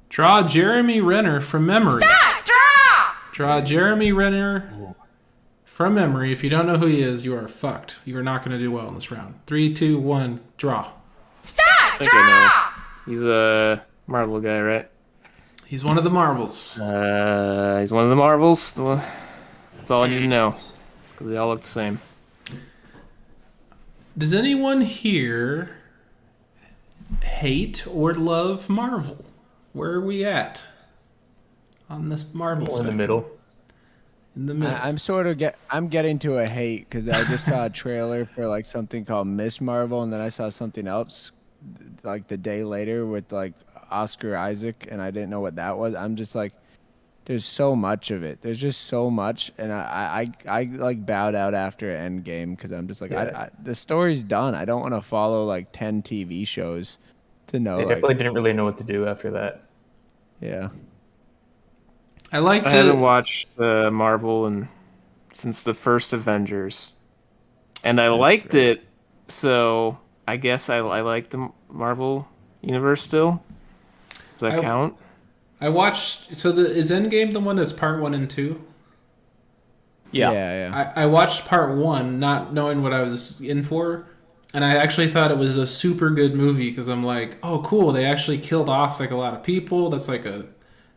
Draw Jeremy Renner from memory. Stop! Draw! Draw Jeremy Renner from memory. If you don't know who he is, you are fucked. You are not going to do well in this round. 3, 2, 1, draw. Stop! Draw! I know. He's a Marvel guy, right? He's one of the Marvels. He's one of the Marvels. That's all I need to know. Because they all look the same. Does anyone here hate or love Marvel? Where are we at on this Marvel spectrum? In the middle. In the middle. I'm getting to a hate because I just saw a trailer for like something called Miss Marvel, and then I saw something else like the day later with like Oscar Isaac, and I didn't know what that was. I'm just like, there's so much of it. There's just so much, and I like bowed out after Endgame because I'm just like, the story's done. I don't want to follow like 10 TV shows to know. They definitely didn't really know what to do after that. Yeah. I haven't watched Marvel since the first Avengers, and I liked it. So I guess I like the Marvel universe still. Does that count? I watched. So is Endgame the one that's part 1 and 2? Yeah. I watched part 1, not knowing what I was in for, and I actually thought it was a super good movie because I'm like, oh, cool, they actually killed off like a lot of people. That's like you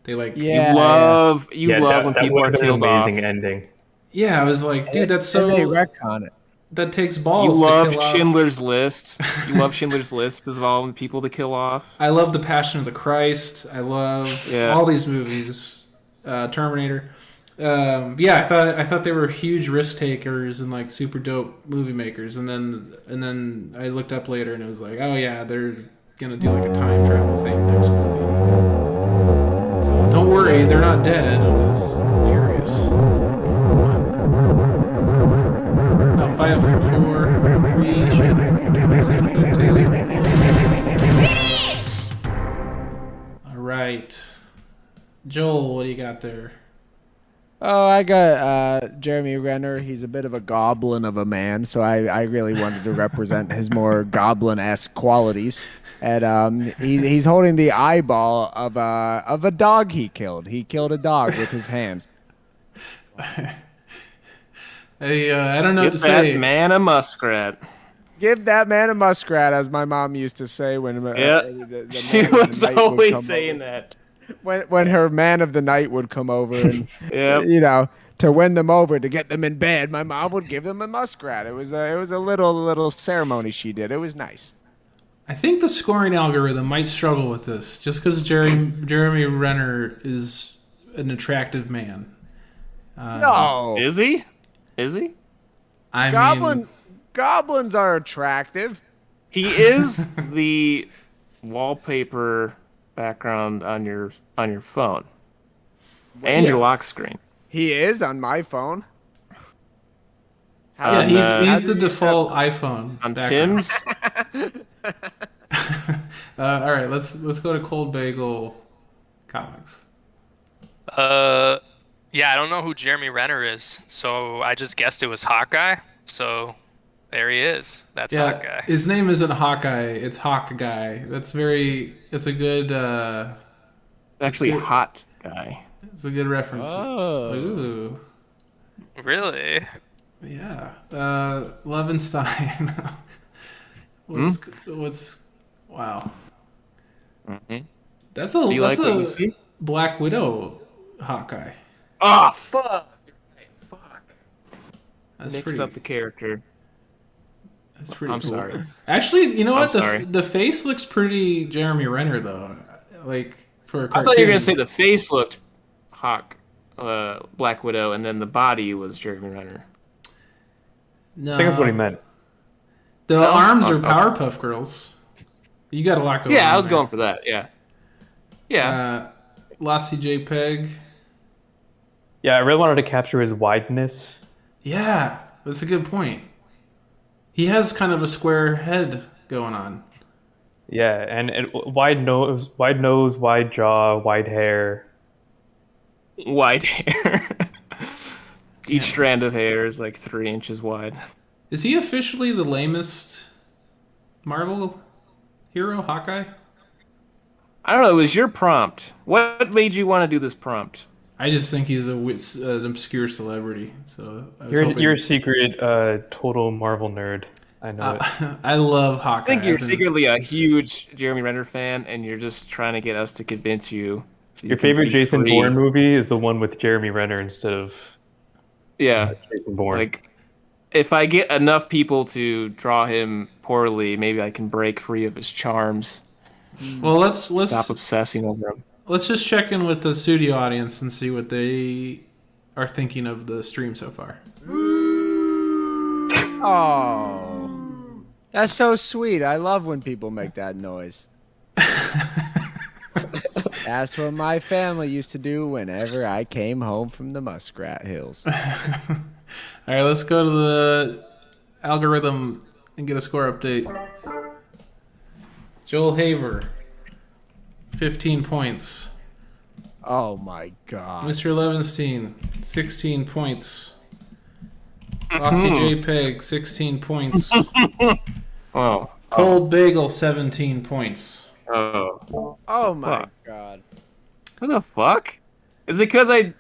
love when people are killed off. Amazing ending. Yeah, I was like, dude, that's so. And they retcon it. That takes balls. You love to kill Schindler's off. List. You love Schindler's List because of all the people to kill off. I love The Passion of the Christ. I love all these movies. Terminator. I thought they were huge risk takers and like super dope movie makers. And then I looked up later and it was like, oh yeah, they're gonna do like a time travel thing next movie. So don't worry, they're not dead. I was furious. I was like, come on. Jeremy should do the same thing too. All right, Joel, what do you got there? Oh, I got Jeremy Renner. He's a bit of a goblin of a man, so I really wanted to represent his more goblin-esque qualities. And he's holding the eyeball of a dog he killed. He killed a dog with his hands. Hey, I don't know what to Give that say. man a muskrat. Give that man a muskrat, as my mom used to say when the She man of the was night would always come saying over. that. When her man of the night would come over and Yep. you know, to win them over, to get them in bed, my mom would give them a muskrat. It was a little ceremony she did. It was nice. I think the scoring algorithm might struggle with this, just because Jeremy Renner is an attractive man. No, Is he? Is he? I mean, goblins are attractive. He is the wallpaper background on your phone and your lock screen. He is on my phone. yeah, he's the default iPhone on background. Tim's. All right, let's go to Cold Bagel Comics. Yeah, I don't know who Jeremy Renner is, so I just guessed it was Hawkeye. So there he is. That's Hawkeye. His name isn't Hawkeye; it's Hawkeye. It's a good. Actually, good. hot guy. It's a good reference. Oh. Ooh. Really? Yeah. Levenstein. What's wow. Mm-hmm. That's Do you a like what you see? Black Widow Hawkeye. Oh fuck! Fuck. That's Mixed pretty up the character. That's pretty I'm cool. sorry. Actually, you know what? sorry. The face looks pretty Jeremy Renner though. Like for a cartoon. I thought you were gonna say the face looked Black Widow, and then the body was Jeremy Renner. No. I think that's what he meant. The No? arms are Okay. Powerpuff Girls. You got a lot going on. Yeah, I was there. going for that. Yeah. Yeah. Lassie JPEG. Yeah, I really wanted to capture his wideness. Yeah, that's a good point. He has kind of a square head going on. Yeah, and wide nose, wide jaw, wide hair. Wide hair. Each strand of hair is like 3 inches wide. Is he officially the lamest Marvel hero, Hawkeye? I don't know. It was your prompt. What made you want to do this prompt? I just think he's an obscure celebrity. So I was hoping... You're a secret total Marvel nerd. I know it. I love Hawkeye. I think you're secretly a huge Jeremy Renner fan, and you're just trying to get us to convince you. So Your favorite Jason Bourne movie is the one with Jeremy Renner instead of Jason Bourne. Like, if I get enough people to draw him poorly, maybe I can break free of his charms. Well, let's stop obsessing over him. Let's just check in with the studio audience and see what they are thinking of the stream so far. Oh, that's so sweet. I love when people make that noise. That's what my family used to do whenever I came home from the Muskrat Hills. All right, let's go to the algorithm and get a score update. Joel Haver, 15 points. Oh my god. Mr. Levenstein, 16 points. Lassie JPEG, 16 points. Oh. Cold Bagel, 17 points. Oh. Oh my god. What the fuck? Is it because I...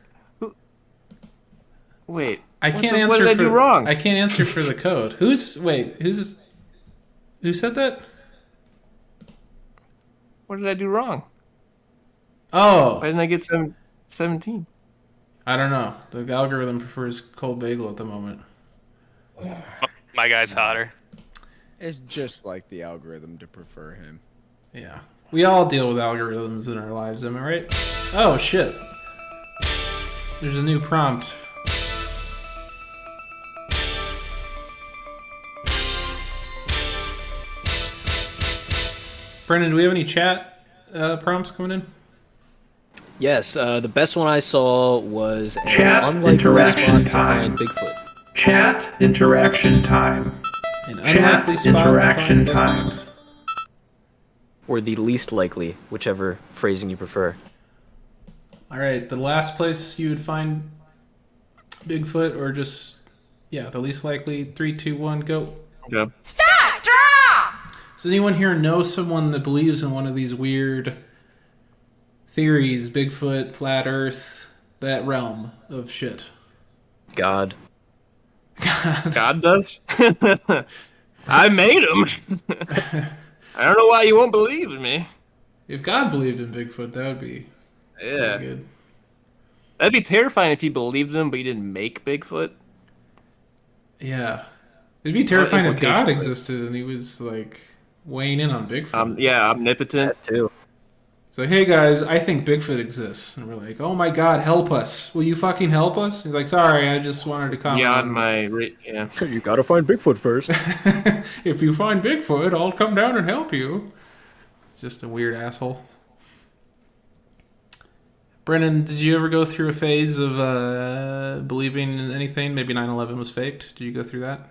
Wait. I can't What answer did I do wrong? I can't answer for the code. Who said that? What did I do wrong? Oh. Why didn't I get 17? I don't know. The algorithm prefers Cold Bagel at the moment. My guy's hotter. It's just like the algorithm to prefer him. Yeah. We all deal with algorithms in our lives, am I right? Oh, shit. There's a new prompt. Brendan, do we have any chat prompts coming in? Yes, the best one I saw was Chat unlikely interaction spot to time. find Bigfoot. Chat interaction time. An Chat unlikely spot to interaction find timed. Or the least likely, whichever phrasing you prefer. All right, the last place you would find Bigfoot, or just the least likely. 3, 2, 1, go. Yeah. Stop! Draw! Does anyone here know someone that believes in one of these weird theories? Bigfoot, flat Earth, that realm of shit. God. God does? I made him. I don't know why you won't believe in me. If God believed in Bigfoot, that would be Yeah. good. That'd be terrifying if you believed in him, but you didn't make Bigfoot. Yeah. It'd be terrifying if God implications. existed and he was, like, weighing in on Bigfoot. Yeah, omnipotent. That too. So, hey guys, I think Bigfoot exists. And we're like, oh my god, help us. Will you fucking help us? He's like, sorry, I just wanted to comment. Beyond on my... Yeah. You gotta find Bigfoot first. If you find Bigfoot, I'll come down and help you. Just a weird asshole. Brennan, did you ever go through a phase of believing in anything? Maybe 9/11 was faked. Did you go through that?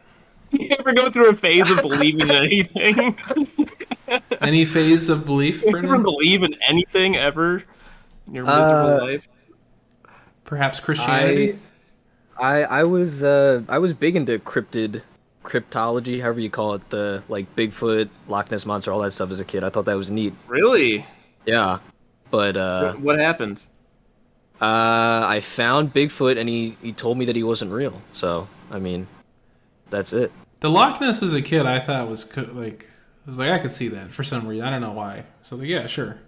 You ever go through a phase of believing in anything? Any phase of belief, You ever Brennan? believe in anything ever in your miserable life? Perhaps Christianity? I was big into cryptology, however you call it, the like Bigfoot, Loch Ness monster, all that stuff as a kid. I thought that was neat. Really? Yeah, but What happened? I found Bigfoot and he told me that he wasn't real. So I mean, that's it. The Loch Ness as a kid, I thought was like, I was like, I could see that for some reason. I don't know why. So like, yeah, sure.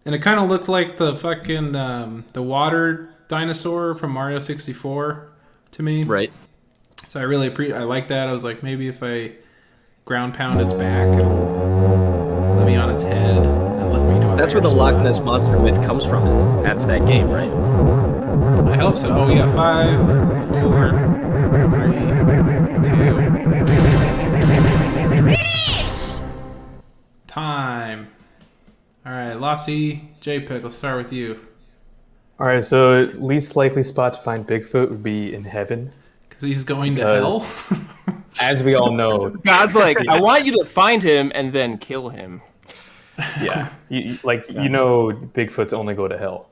And it kind of looked like the fucking the water dinosaur from Mario 64 to me. Right. So I really I like that. I was like, maybe if I ground pound its back, it'll let me on its head and lift me to a That's where the Loch Ness monster myth comes from. Is after that game, right? I hope so. Oh yeah, 5, 4, 3, 2. Finish! Time. All right, Lassie, JPEG, let's start with you. All right, so least likely spot to find Bigfoot would be in heaven. Because he's going to hell? Because, as we all know, God's like, I want you to find him and then kill him. yeah, you know, Bigfoots only go to hell.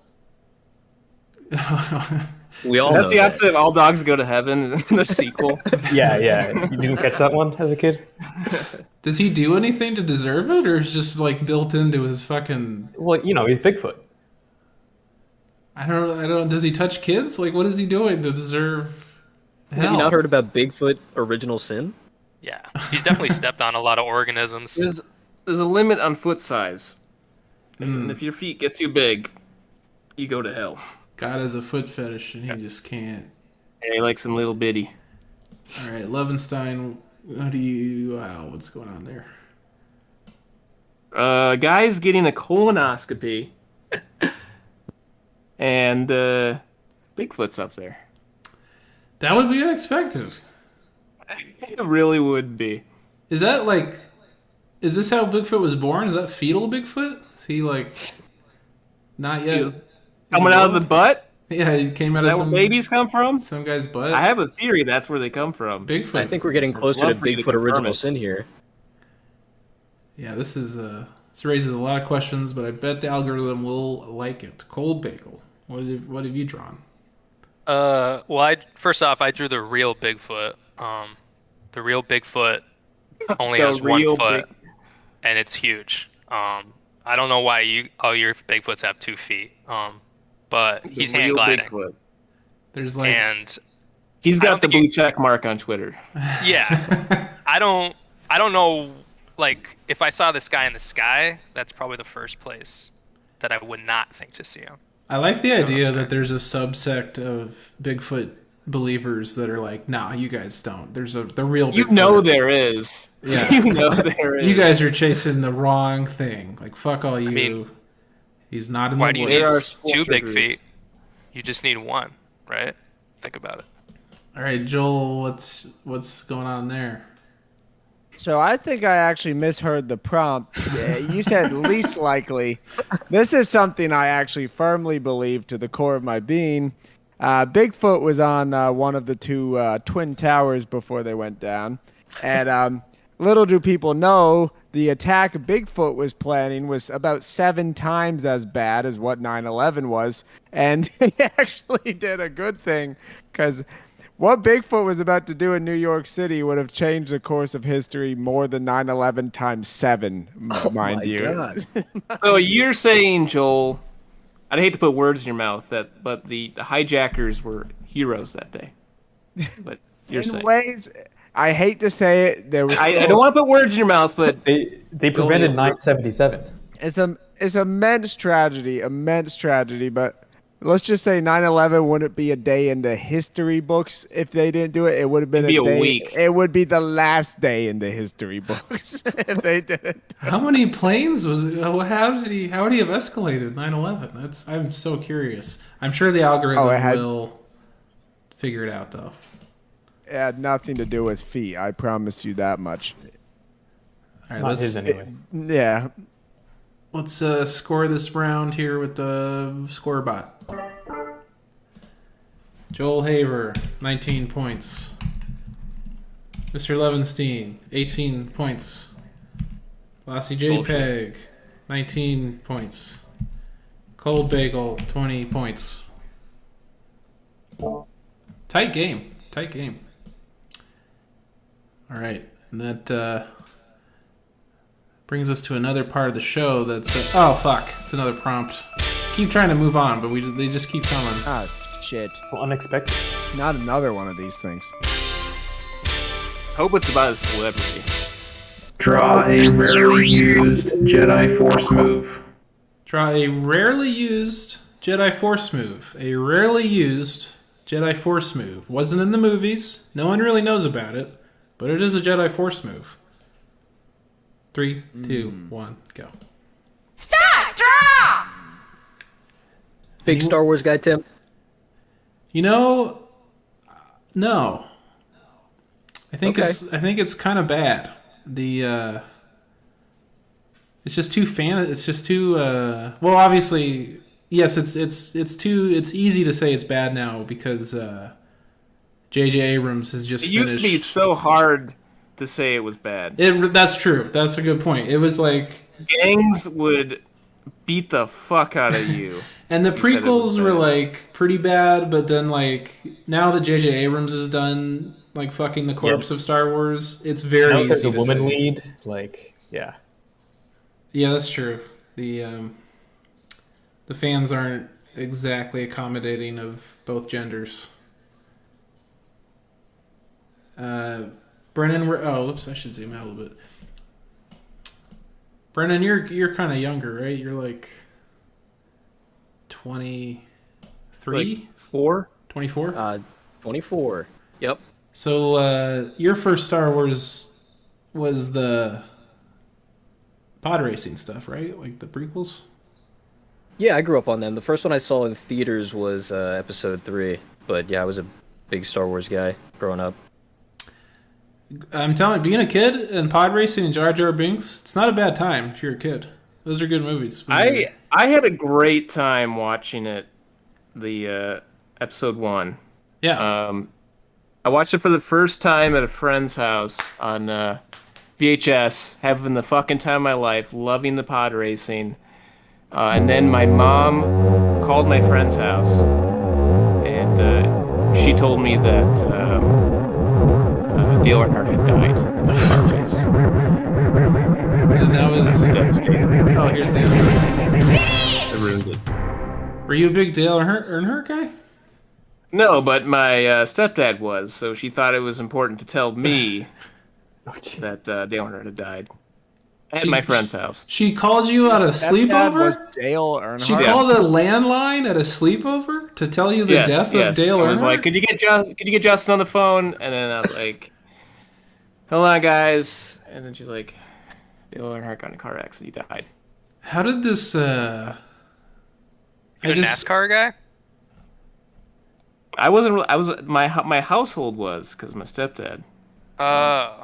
We all That's know the that. opposite of All Dogs Go to Heaven in the sequel. Yeah. You didn't catch that one as a kid? Does he do anything to deserve it, or is it just like built into his fucking... Well, you know, he's Bigfoot. I don't. Does he touch kids? Like, what is he doing to deserve hell? Have you not heard about Bigfoot Original Sin? Yeah, he's definitely stepped on a lot of organisms. There's a limit on foot size. And if your feet get too big, you go to hell. God has a foot fetish, and he just can't. Yeah, he likes some little bitty. All right, Levenstein, what's going on there? Guy's getting a colonoscopy. And Bigfoot's up there. That would be unexpected. It really would be. Is that like... Is this how Bigfoot was born? Is that fetal Bigfoot? Is he like... Not yet... Coming out of the butt? Yeah, he came out Is of that where babies come from? some guy's butt. I have a theory that's where they come from. Bigfoot. I think we're getting closer to love for you to Bigfoot confirm Original it. Sin here. Yeah, this raises a lot of questions, but I bet the algorithm will like it. Cold Bagel, what have you drawn? Well, first off, I drew the real Bigfoot. The real Bigfoot only The has 1 real foot, and it's huge. I don't know why all your Bigfoots have 2 feet. But he's The hand real gliding, Bigfoot. There's like... and He's I don't got the think blue check mark on Twitter. yeah, I don't know. Like, if I saw this guy in the sky, that's probably the first place that I would not think to see him. I like the idea that there's a subsect of Bigfoot believers that are like, nah, you guys don't. There's the real Bigfoot. You know there is. Yeah. You know there is. You guys are chasing the wrong thing. Like, fuck all you. I mean, he's not in Why the do you woods. need are 2 big groups. feet? You just need 1, right? Think about it. All right, Joel, what's going on there? So I think I actually misheard the prompt. Yeah, you said least likely. This is something I actually firmly believe to the core of my being. Bigfoot was on one of the 2 twin towers before they went down. And little do people know, the attack Bigfoot was planning was about 7 times as bad as what 9/11 was. And he actually did a good thing, because what Bigfoot was about to do in New York City would have changed the course of history more than 9/11 times 7, mind my you. God. So you're saying, Joel, I'd hate to put words in your mouth, but the hijackers were heroes that day. But you're In saying. ways, I hate to say it, there was. I don't want to put words in your mouth, but They prevented 9/77. It's immense tragedy, but let's just say 9/11 wouldn't be a day in the history books if they didn't do it. It would have been It'd be a day, week. It would be the last day in the history books if they didn't. How many planes was it? How would he have escalated 9/11? I'm so curious. I'm sure the algorithm will figure it out, though. It had nothing to do with feet. I promise you that much. All right, Not his anyway. Yeah. Let's score this round here with the score bot. Joel Haver, 19 points. Mr. Levenstein, 18 points. Lassie JPEG, 19 points. Cold Bagel, 20 points. Tight game. All right, and that brings us to another part of the show that's... oh, fuck. It's another prompt. Keep trying to move on, but they just keep coming. Ah, shit. So unexpected. Not another one of these things. hope it's about a celebrity. Draw a rarely used Jedi Force move. Draw a rarely used Jedi Force move. A rarely used Jedi Force move. Wasn't in the movies. No one really knows about it, but it is a Jedi Force move. 3, 2, 1, go. Start! Draw! Big Star Wars guy, Tim? You know, no. I think it's kind of bad. The it's just too It's just too well, obviously, yes, it's easy to say it's bad now because J.J. Abrams has just finished. It used to be so hard to say it was bad. That's true. That's a good point. It was like gangs would beat the fuck out of you. And the prequels were like pretty bad, but then like now that J.J. Abrams is done like fucking the corpse of Star Wars, it's very easy there's a to woman say. lead, like yeah, that's true. The fans aren't exactly accommodating of both genders. Brennan, I should zoom out a little bit. Brennan, you're kind of younger, right? You're like 23? Like 4? 24? 24. Yep. So your first Star Wars was the pod racing stuff, right? Like the prequels? Yeah, I grew up on them. The first one I saw in theaters was Episode 3. But yeah, I was a big Star Wars guy growing up. I'm telling you, being a kid and pod racing and Jar Jar Binks, it's not a bad time if you're a kid. Those are good movies. I had a great time watching it, the Episode 1. Yeah. I watched it for the first time at a friend's house on VHS, having the fucking time of my life, loving the pod racing. And then my mom called my friend's house, and she told me that Dale Earnhardt had died in the pod race. And that was devastating. Oh, here's the other. I ruined it. Were you a big Dale Earnhardt guy? No, but my stepdad was, so she thought it was important to tell me that Dale Earnhardt had died at my friend's house. She called you at a sleepover? Was Dale Earnhardt? She called a landline at a sleepover to tell you the death of Dale Earnhardt? I was like, could you get Justin on the phone? And then I was like, hold on, guys. And then she's like, Dale Earnhardt got in a car accident. He died. How did this... You're a NASCAR guy? I wasn't. I was my household was because my stepdad.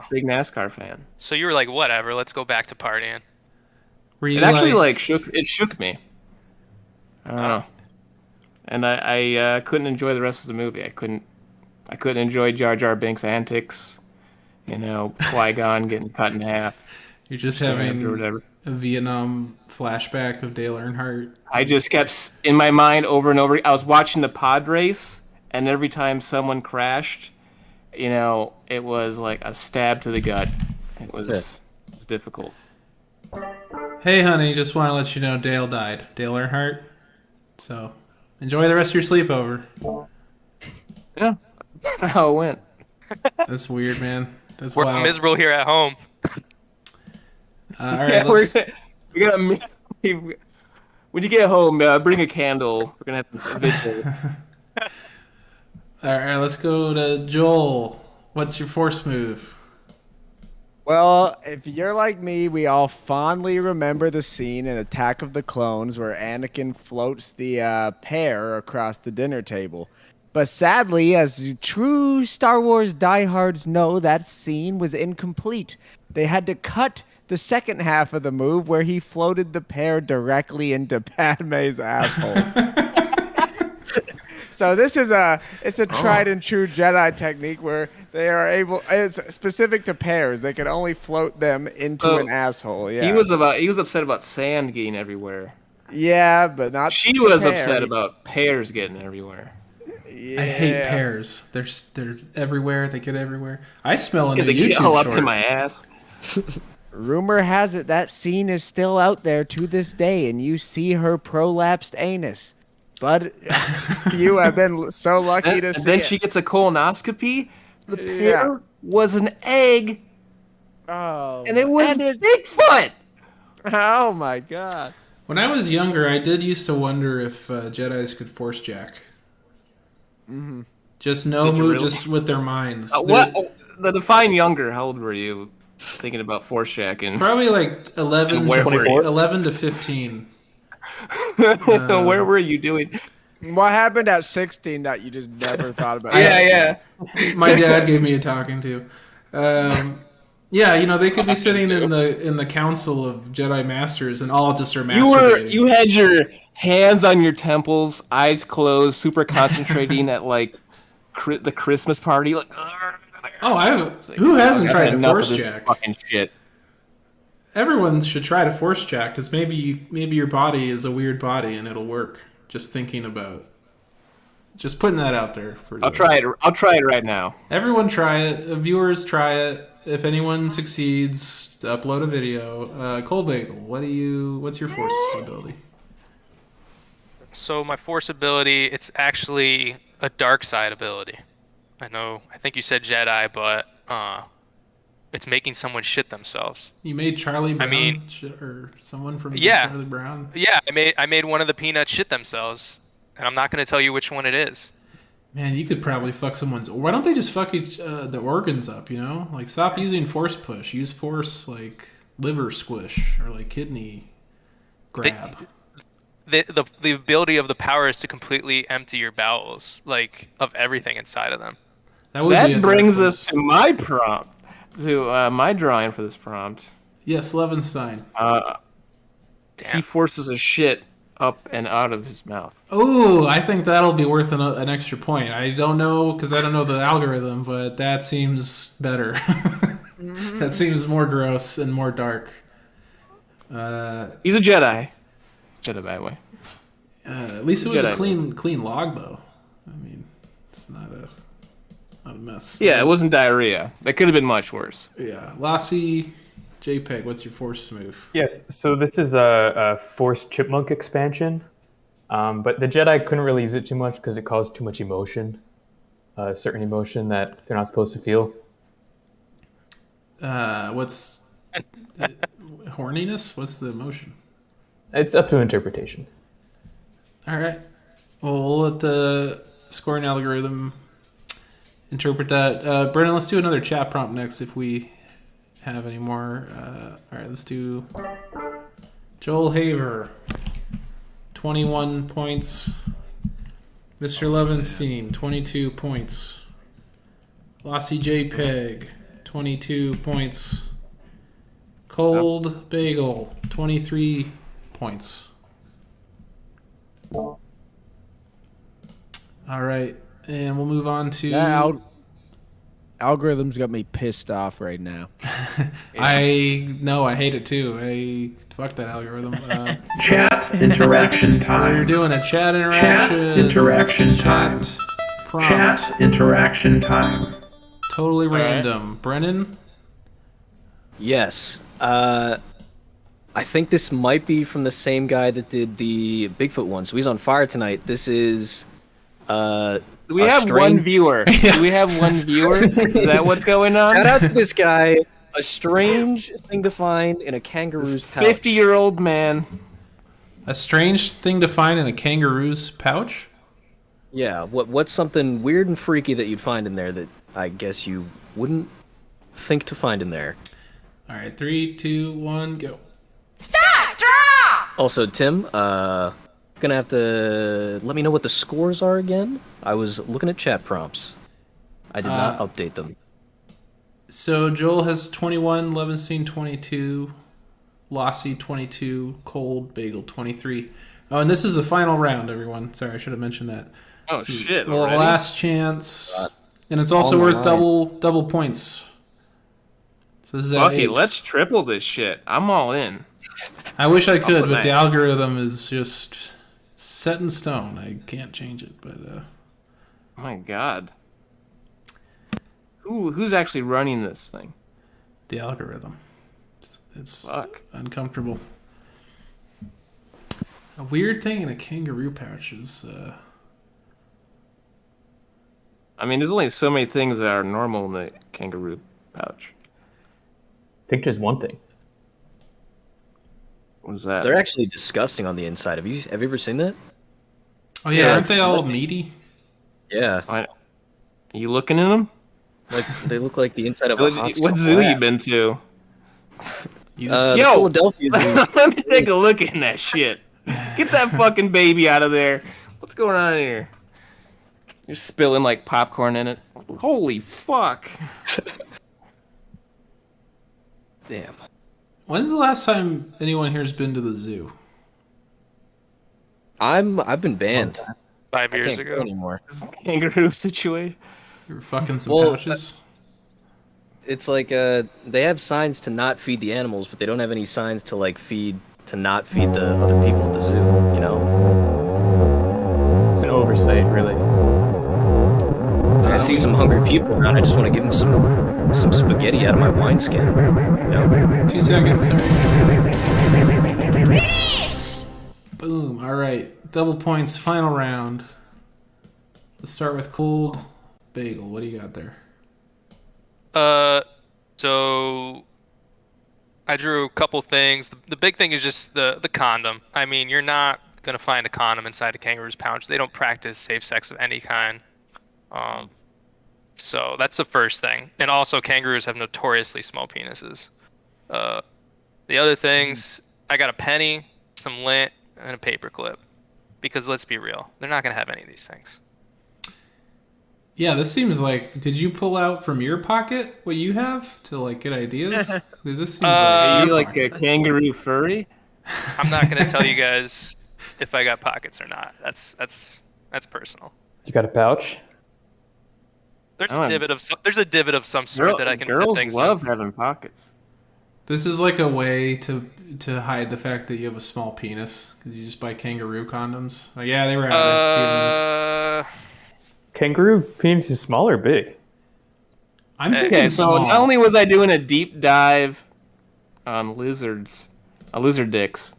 Big NASCAR fan. So you were like, whatever, let's go back to partying. Were you it actually shook me. I don't know. And I couldn't enjoy the rest of the movie. I couldn't enjoy Jar Jar Binks' antics, You know, Qui-Gon getting cut in half. You're just Stabbed having or whatever. a Vietnam flashback of Dale Earnhardt. I just kept in my mind over and over. I was watching the pod race, and every time someone crashed, you know, it was like a stab to the gut. It was difficult. Hey, honey, just want to let you know Dale died. Dale Earnhardt. So, enjoy the rest of your sleepover. Yeah, how it went. That's weird, man. That's We're wild. miserable here at home. All right, let's... we gotta. When you get home, bring a candle. We're gonna have a vigil. All right, let's go to Joel. What's your force move? Well, if you're like me, we all fondly remember the scene in Attack of the Clones where Anakin floats the pear across the dinner table. But sadly, as true Star Wars diehards know, that scene was incomplete. They had to cut the second half of the move where he floated the pear directly into Padme's asshole. So this is it's a tried and true Jedi technique where they are able, it's specific to pears. They can only float them into an asshole. Yeah. He was upset about sand getting everywhere. Yeah, but not. She was upset about pears getting everywhere. Yeah. I hate pears. They're everywhere. They get everywhere. I smell them in They a YouTube get all short. up in my ass. Rumor has it that scene is still out there to this day, and you see her prolapsed anus. But you have been so lucky to see And then it. she gets a colonoscopy. The pear was an egg. Oh, and it was Bigfoot. Oh my god! When I was younger, I did used to wonder if Jedis could force jack. Mm-hmm. Just no Did you move, really? just with their minds. What? The define younger. How old were you? Thinking about force jacking. Probably like 11 to 15. Where were you doing? What happened at 16 that you just never thought about? Yeah. My dad gave me a talking to. Yeah, you know, they could be sitting in the council of Jedi Masters and all just are masturbating. You had your hands on your temples, eyes closed, super concentrating at like the Christmas party. Like, who hasn't tried to force jack? Fucking shit. Everyone should try to force jack because maybe your body is a weird body and it'll work. Just thinking about, just putting that out there for. I'll try it. I'll try it right now. Everyone try it. Viewers try it. If anyone succeeds, upload a video. Cold Bagel, what's your force ability? So my force ability, it's actually a dark side ability. I think you said Jedi, but it's making someone shit themselves. You made Charlie Brown, I mean, or someone from yeah, Charlie Brown? Yeah, I made one of the peanuts shit themselves, and I'm not going to tell you which one it is. Man, you could probably fuck someone's... Why don't they just fuck the organs up, you know? Like, stop using force push. Use force, like, liver squish or, like, kidney grab. The ability of the power is to completely empty your bowels, like, of everything inside of them. That brings us to my prompt. To my drawing for this prompt. Yes, Levinstein. He forces a shit up and out of his mouth. Oh, I think that'll be worth an extra point. I don't know, because I don't know the algorithm, but that seems better. That seems more gross and more dark. He's a Jedi. Jedi, by the way. At least it was a clean log, though. I mean, it's not a mess. Yeah, it wasn't diarrhea. That could have been much worse. Yeah. Lassie, JPEG, what's your force move? Yes, so this is a Force Chipmunk expansion, but the Jedi couldn't really use it too much because it caused too much emotion, certain emotion that they're not supposed to feel. What's horniness? What's the emotion? It's up to interpretation. All right. Well, we'll let the scoring algorithm interpret that. Brennan, let's do another chat prompt next if we have any more. All right, let's do Joel Haver, 21 points. Mr. Levinstein, 22 points. Lassie JPEG, 22 points. Cold Bagel, 23 points. All right, and we'll move on to... Algorithms got me pissed off right now. I hate it too. Fuck that algorithm. Chat interaction time. We're doing a chat interaction. Chat interaction time. Prompt. Chat interaction time. Totally random. Brennan? Yes. I think this might be from the same guy that did the Bigfoot one. So he's on fire tonight. This is Do we have one viewer? Do we have one viewer? Is that what's going on? Shout out to this guy. A strange thing to find in a kangaroo's pouch. 50-year-old man. A strange thing to find in a kangaroo's pouch? Yeah, what's something weird and freaky that you'd find in there that I guess you wouldn't think to find in there? All right, 3, 2, 1, go. Stop! Draw! Also, Tim, gonna have to let me know what the scores are again. I was looking at chat prompts. I did not update them. So Joel has 21, Levinstein 22, Lossy 22, Cold Bagel 23. Oh, and this is the final round, everyone. Sorry, I should have mentioned that. Oh shit! Well, last chance, and it's also worth double points. So this is Fuck it, let's triple this shit. I'm all in. I wish I could, but the algorithm is just set in stone. I can't change it, but my God. Who's actually running this thing? The algorithm. It's Fuck. Uncomfortable. A weird thing in a kangaroo pouch is. I mean, there's only so many things that are normal in the kangaroo pouch. I think just one thing. What is that? They're actually disgusting on the inside. Have you ever seen that? Oh yeah, aren't they all meaty? Yeah. Are you looking in them? Like they look like the inside of a hot What zoo you been to? Philadelphia zoo. Let me take a look in that shit. Get that fucking baby out of there. What's going on here? You're spilling like popcorn in it. Holy fuck. Damn. When's the last time anyone here's been to the zoo? I've been banned. 5 years I can't ago. go anymore. Kangaroo situation. You were fucking some pouches. It's like they have signs to not feed the animals, but they don't have any signs to not feed the other people at the zoo. You know. It's an oversight, really. I see some hungry people around. I just want to give them some spaghetti out of my wineskin. You know? 2 seconds, sorry. Finish! Boom. All right. Double points, final round. Let's start with Cold Bagel. What do you got there? So I drew a couple things. The big thing is just the condom. I mean, you're not gonna find a condom inside a kangaroo's pouch. They don't practice safe sex of any kind. So that's the first thing. And also, kangaroos have notoriously small penises. The other things, I got a penny, some lint, and a paper clip. Because let's be real, they're not gonna have any of these things. Yeah, this seems like. Did you pull out from your pocket what you have to get ideas? This seems Are you like a kangaroo furry? I'm not gonna tell you guys if I got pockets or not. That's personal. You got a pouch? There's a divot of some sort that I can Girls fit things love in. having pockets. This is like a way to hide the fact that you have a small penis because you just buy kangaroo condoms. Oh, yeah, they were out there. Kangaroo penis is small or big? I'm thinking Okay, so small. not only was I doing a deep dive on lizard dicks,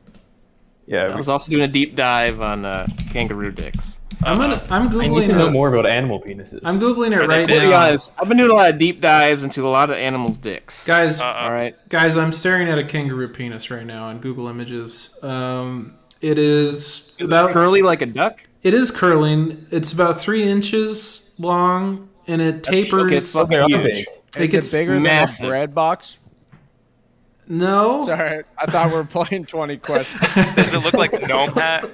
Yeah. I was also doing a deep dive on kangaroo dicks. I'm googling. I need to know more about animal penises. I'm googling it right To be now. honest, I've been doing a lot of deep dives into a lot of animals' dicks. Guys, all right. Guys, I'm staring at a kangaroo penis right now on Google Images. It is about curly like a duck. It is curling. It's about 3 inches long, and it tapers. Okay, They're huge. big. Is it bigger massive. than a bread box? No. Sorry, I thought we were playing 20 questions. Does it look like a gnome hat?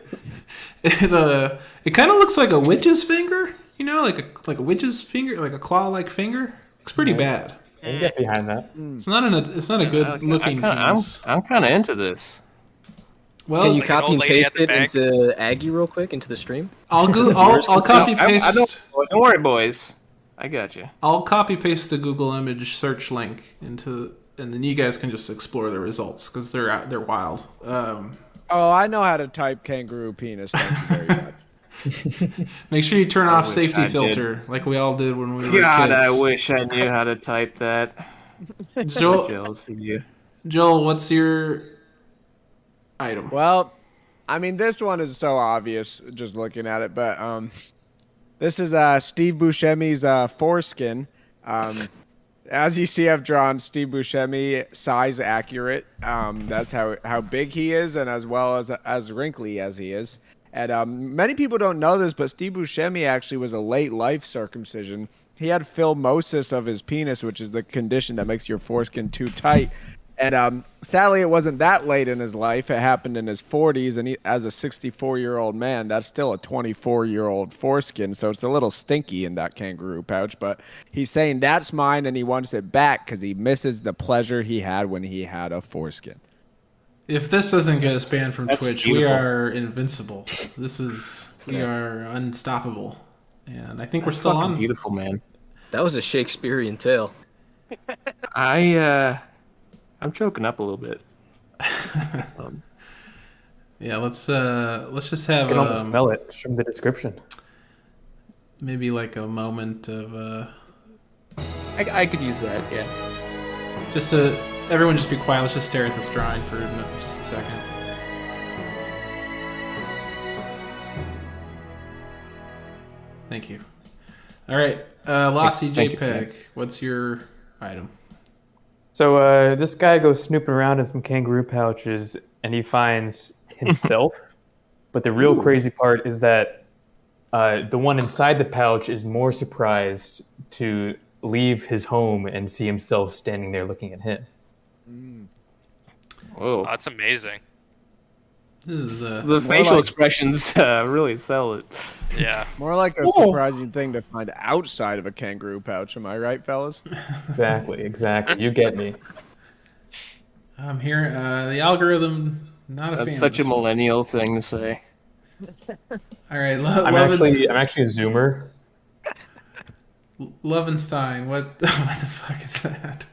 It kind of looks like a witch's finger. You know, like a witch's finger, like a claw-like finger. Looks pretty bad. I can get behind that. It's not a good looking penis. I'm kind of into this. Well, Can you Like an copy old and lady paste at the it bank? into Aggie real quick into the stream? I'll copy paste. Don't worry, boys. I got you. I'll copy paste the Google image search link into, and then you guys can just explore the results because they're wild. Oh, I know how to type kangaroo penis. Thank you very much. Make sure you turn off wish safety I filter like we all did when we were God, kids. I wish I knew how to type that. Joel, Jealous of you. Joel, what's your item? Well, I mean, this one is so obvious just looking at it, but this is Steve Buscemi's foreskin. As you see, I've drawn Steve Buscemi size accurate. That's how big he is, and as well as wrinkly as he is. And many people don't know this, but Steve Buscemi actually was a late life circumcision. He had phimosis of his penis, which is the condition that makes your foreskin too tight. And sadly, it wasn't that late in his life. It happened in his 40s, and as a 64-year-old man, that's still a 24-year-old foreskin, so it's a little stinky in that kangaroo pouch. But he's saying that's mine, and he wants it back because he misses the pleasure he had when he had a foreskin. If this doesn't get us banned from Twitch, beautiful. we are invincible. We are unstoppable, and I think we're still on. Beautiful, man. That was a Shakespearean tale. I'm choking up a little bit. Yeah, let's just have. I can almost smell it from the description. Maybe like a moment of. I could use that. Yeah. Everyone just be quiet. Let's just stare at this drawing for just a second. Thank you. All right, Lassie JPEG, what's your item? So this guy goes snooping around in some kangaroo pouches, and he finds himself. But the real crazy part is that the one inside the pouch is more surprised to leave his home and see himself standing there looking at him. Whoa. Oh, that's amazing. This is The facial expressions really sell it. Yeah. More like a surprising thing to find outside of a kangaroo pouch. Am I right, fellas? Exactly. You get me. I'm here. The algorithm, not a fan. That's such a of this one. millennial thing to say. All right, I'm actually a Zoomer. Lovenstein, what the fuck is that?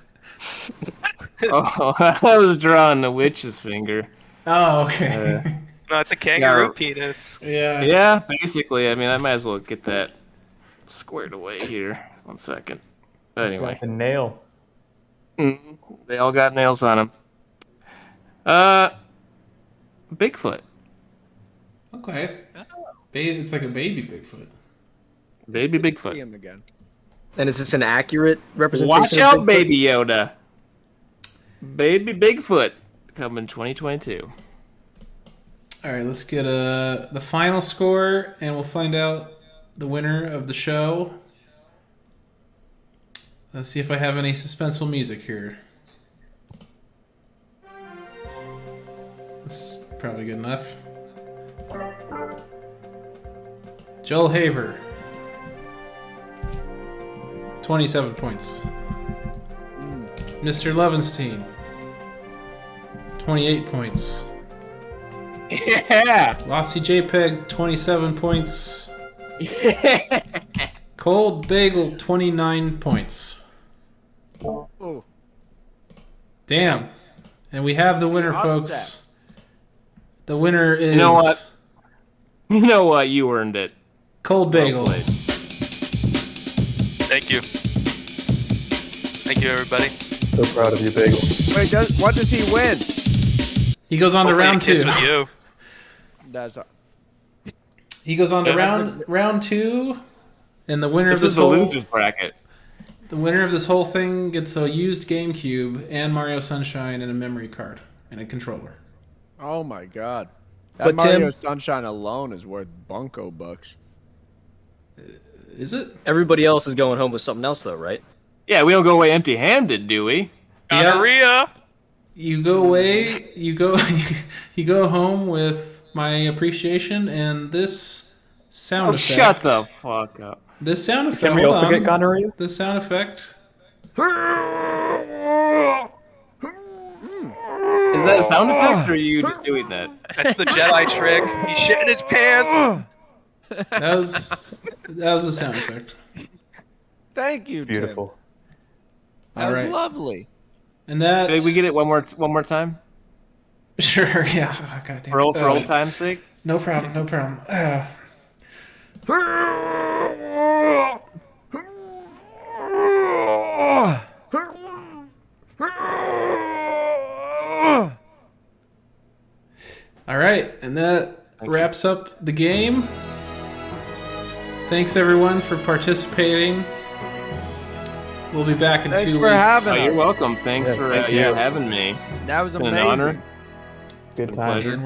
Oh, I was drawing the witch's finger. Oh, okay. No, it's a kangaroo penis. Yeah. Yeah, basically. I mean, I might as well get that squared away here. 1 second. But anyway. A nail. They all got nails on them. Bigfoot. Okay. It's like a baby Bigfoot. Baby See Bigfoot. him again. And is this an accurate representation? Watch of out, Bigfoot? Baby Yoda. Baby Bigfoot coming 2022. All right, let's get the final score, and we'll find out the winner of the show. Let's see if I have any suspenseful music here. That's probably good enough. Joel Haver, 27 points. Mr. Levenstein, 28 points. Yeah. Lassie JPEG, 27 points. Cold Bagel, 29 points. Oh. Damn. And we have the winner, folks. The winner is... You know what? You know what? You earned it. Cold Bagel. Well played. Thank you. Thank you, everybody. So proud of you, Bagel. Wait, what does he win? He goes on to Hopefully round a kiss two. with you. That's He goes on to Yeah. round two, and the winner of This this is the whole losers bracket. the winner of this whole thing gets a used GameCube and Mario Sunshine and a memory card and a controller. Oh my god. That But Mario Tim- Sunshine alone is worth bunko bucks. Is it? Everybody else is going home with something else, though, right? Yeah, we don't go away empty-handed, do we? Yeah. Gonorrhea. You go away. You go. You go home with my appreciation and this sound Oh, effect. shut the fuck up. This sound effect. Can we hold also on. get gonorrhea? This sound effect. Is that a sound effect, or are you just doing that? That's the Jedi trick. He's shitting his pants. That was the sound effect. Thank you, Tim. Beautiful. That All was right. lovely. And that. Did we get it one more time? Sure. Yeah. Oh, God damn. For old time's sake. No problem. No problem. All right, and that wraps up the game. Thanks everyone for participating. We'll be back in 2 weeks. For having us. You're welcome. Thanks for thank you you. having me. That was It's been amazing. an honor. Good It's been a time. pleasure.